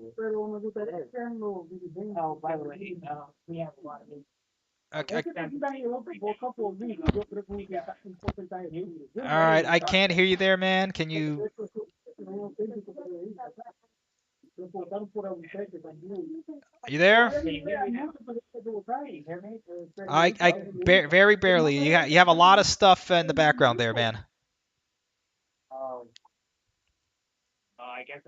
Oh, by the way, we have a lot of Okay. All right, I can't hear you there, man. Can you? Are you there? Very barely. You have a lot of stuff in the background there, man. I guess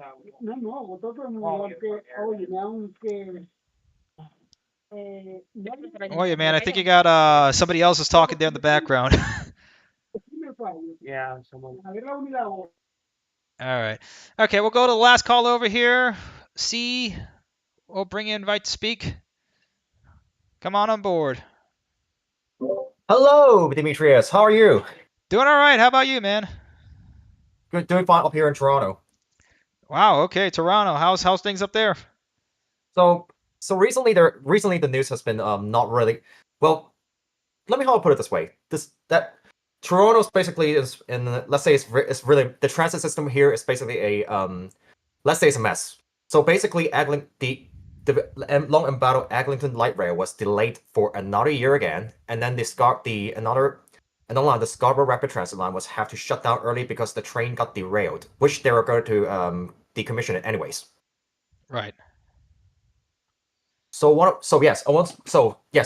Oh yeah, man. I think you got somebody else is talking there in the background. yeah, someone. All right. Okay, we'll go to the last call over here. C. We'll bring you invite to speak. Come on board. Hello, Demetrius. How are you? Doing all right. How about you, man? Good, doing fine up here in Toronto. Wow. Okay, Toronto. How's things up there? So recently the news has been not really well. Let me put it this way: that Toronto's basically is in, let's say it's really, the transit system here is basically a let's say it's a mess. So basically, the long embattled Eglinton light rail was delayed for another year again, and then another line, the Scarborough Rapid Transit line, was have to shut down early because the train got derailed, which they were going to decommission it anyways. Right. So yes,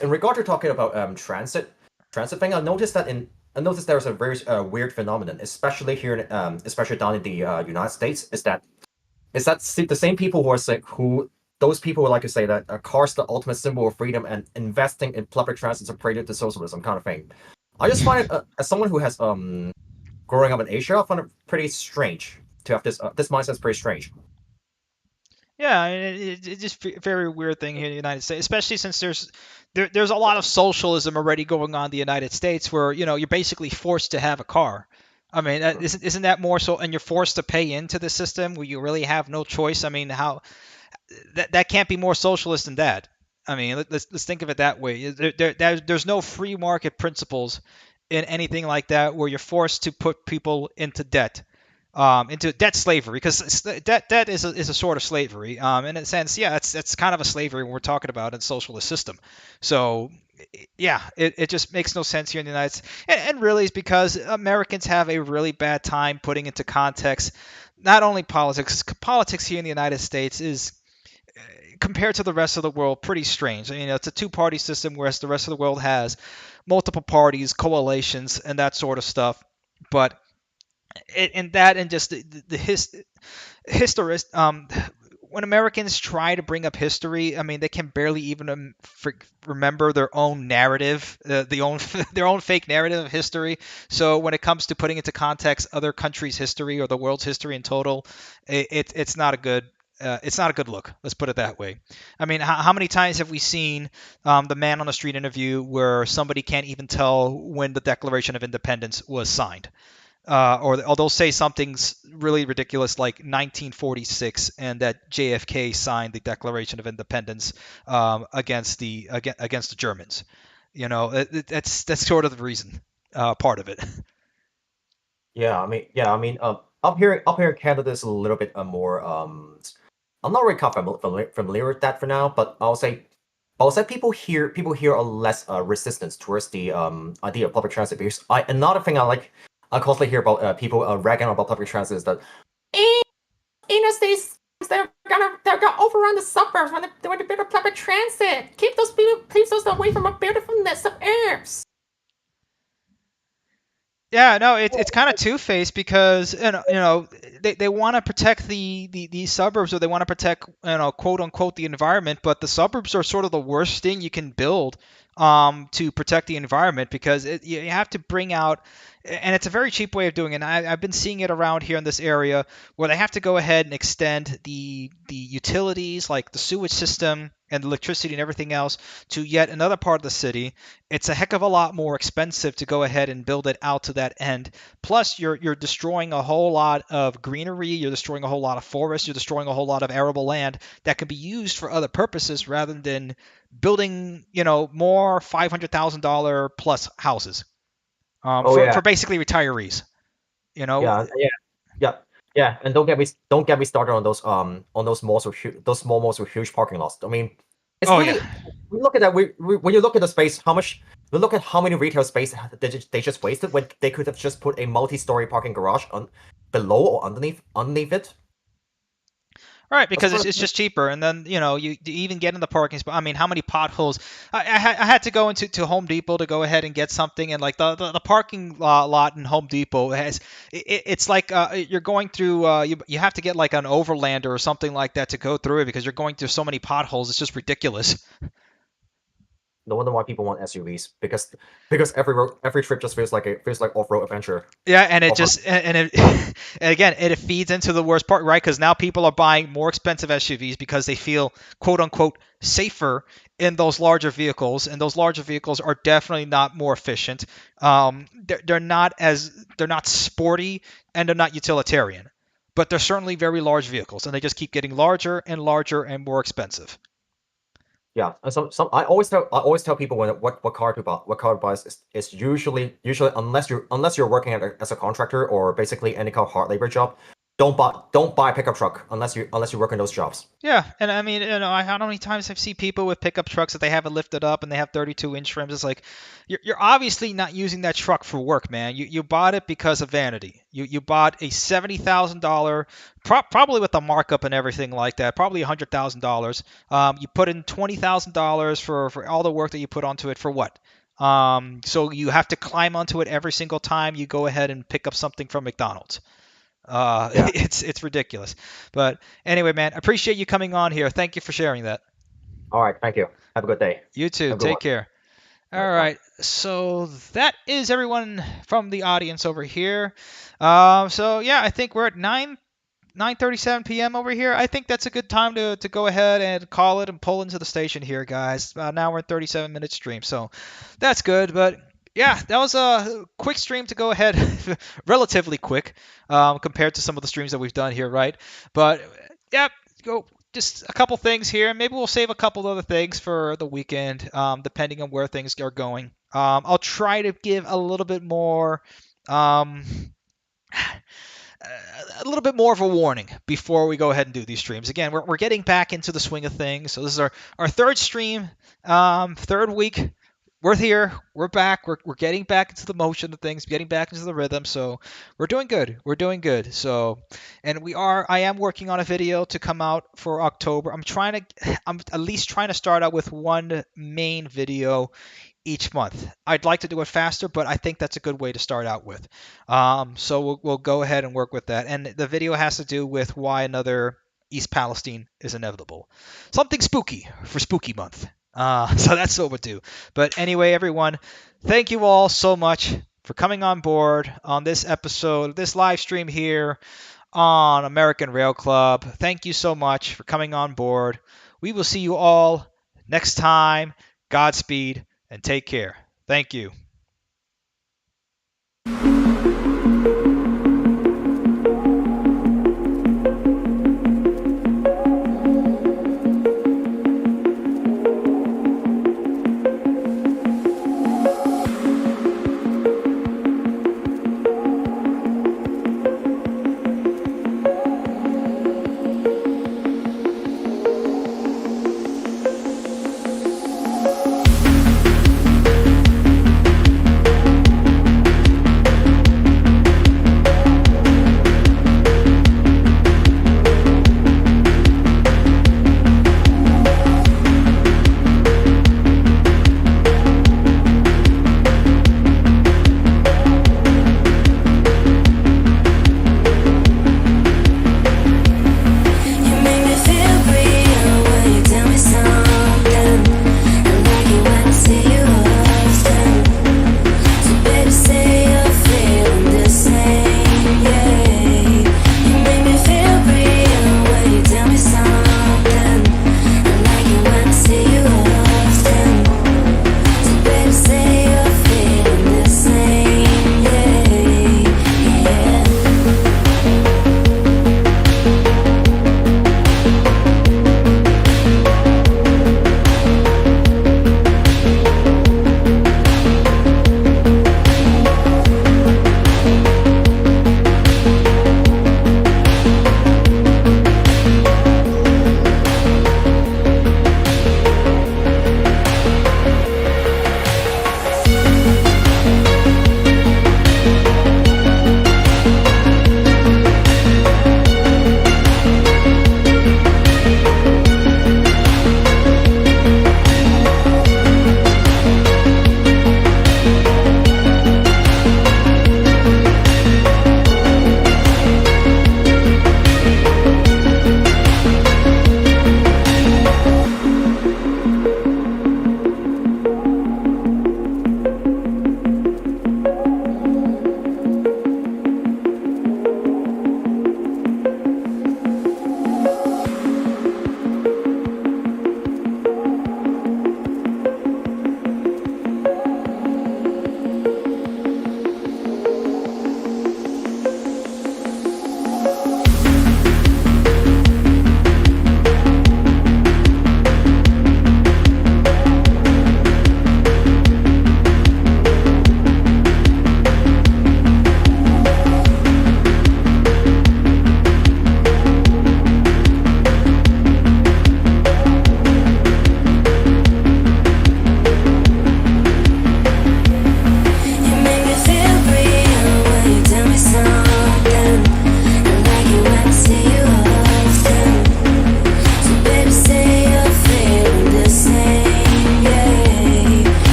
in regard to talking about transit thing, I noticed there's a very weird phenomenon, especially here especially down in the United States, is that the same people those people would like to say that a car's the ultimate symbol of freedom and investing in public transit is a prelude to socialism kind of thing. I just find it, as someone who has growing up in Asia, I find it pretty strange to have this mindset is pretty strange. Yeah, it's just a very weird thing here in the United States, especially since there's a lot of socialism already going on in the United States, where you're basically forced to have a car. I mean, isn't that more so? And you're forced to pay into the system where you really have no choice. I mean, how that can't be more socialist than that. I mean, let's think of it that way. There's no free market principles in anything like that where you're forced to put people into debt. Into debt slavery, because debt is a sort of slavery. In a sense, yeah, it's kind of a slavery when we're talking about a socialist system. So, yeah, it just makes no sense here in the United States. And really, it's because Americans have a really bad time putting into context not only politics. Politics here in the United States is, compared to the rest of the world, pretty strange. I mean, it's a two-party system, whereas the rest of the world has multiple parties, coalitions, and that sort of stuff. But and just the history, when Americans try to bring up history, I mean, they can barely even remember their own narrative, their own fake narrative of history. So when it comes to putting into context other countries' history or the world's history in total, it's not a good. It's not a good look. Let's put it that way. I mean, how many times have we seen the man on the street interview where somebody can't even tell when the Declaration of Independence was signed? Or they'll say something's really ridiculous like 1946 and that JFK signed the Declaration of Independence against the Germans. That's sort of the reason, part of it. I mean, up here in Canada is a little bit more. I'm not really familiar with that for now, but I'll say people here are less resistant towards the idea of public transit, because another thing I constantly hear about people ragging about public transit is that in the States they're they're gonna overrun the suburbs when they build public transit. Keep those away from the beautifulness of Earth. Yeah, no, it's kind of two-faced because they want to protect the suburbs, or they want to protect, quote unquote, the environment, but the suburbs are sort of the worst thing you can build to protect the environment, because you have to bring out, and it's a very cheap way of doing it. And I've been seeing it around here in this area where they have to go ahead and extend the utilities, like the sewage system and the electricity and everything else, to yet another part of the city. It's a heck of a lot more expensive to go ahead and build it out to that end. Plus, you're destroying a whole lot of greenery, you're destroying a whole lot of forest, you're destroying a whole lot of arable land that can be used for other purposes rather than building, more $500,000 plus houses Oh yeah, for basically retirees. You know, yeah, yeah, yeah, yeah. And don't get me started on those malls with those small malls with huge parking lots. I mean, it's oh yeah. really we look at that. When you look at the space, we look at how many retail space they just wasted when they could have just put a multi-story parking garage on below or underneath it. Right, That's because what it's just cheaper, and then you even get in the parking spot. I mean, how many potholes? I had to go into Home Depot to go ahead and get something, and like the parking lot in Home Depot it's like you're going through you have to get like an overlander or something like that to go through it, because you're going through so many potholes. It's just ridiculous. no wonder why people want SUVs, because every trip just feels like off-road adventure. Yeah, and it Off-road. just and it and again it feeds into the worst part, right? Because now people are buying more expensive SUVs because they feel quote unquote safer in those larger vehicles, and those larger vehicles are definitely not more efficient. They're not sporty, and they're not utilitarian, but they're certainly very large vehicles, and they just keep getting larger and larger and more expensive. Yeah, and some I always tell people what car to buy, what car to buy is usually unless you're working as a contractor or basically any kind of hard labor job, don't buy a pickup truck unless you work in those jobs. Yeah, and I mean, how many times I've seen people with pickup trucks that they have it lifted up and they have 32-inch rims. It's like you're obviously not using that truck for work, man. You bought it because of vanity. You bought a $70,000, probably with the markup and everything like that, probably $100,000. You put in $20,000 for all the work that you put onto it for what? So you have to climb onto it every single time you go ahead and pick up something from McDonald's. Yeah. It's ridiculous. But anyway, man, appreciate you coming on here. Thank you for sharing that. All right. Thank you. Have a good day. You too. Have a good Take one. care. All All right. Bye. right. So that is everyone from the audience over here. So yeah, I think we're at 9:37 p.m. over here. I think that's a good time to go ahead and call it and pull into the station here, guys. Now we're at 37-minute stream, so that's good. But yeah, that was a quick stream to go ahead, relatively quick compared to some of the streams that we've done here, right? But yeah, go just a couple things here. Maybe we'll save a couple other things for the weekend, depending on where things are going. I'll try to give a little bit more. Um, a little bit more of a warning before we go ahead and do these streams. Again, we're getting back into the swing of things. So this is our third stream, third week. We're here. We're back. We're getting back into the motion of things, getting back into the rhythm. So we're doing good. We're doing good. So, and I am working on a video to come out for October. I'm at least trying to start out with one main video each month. I'd like to do it faster, but I think that's a good way to start out with. So we'll go ahead and work with that. And the video has to do with why another East Palestine is inevitable. Something spooky for Spooky Month. So that's what we'll do. But anyway, everyone, thank you all so much for coming on board on this episode, this live stream here on American Rail Club. Thank you so much for coming on board. We will see you all next time. Godspeed and take care. Thank you.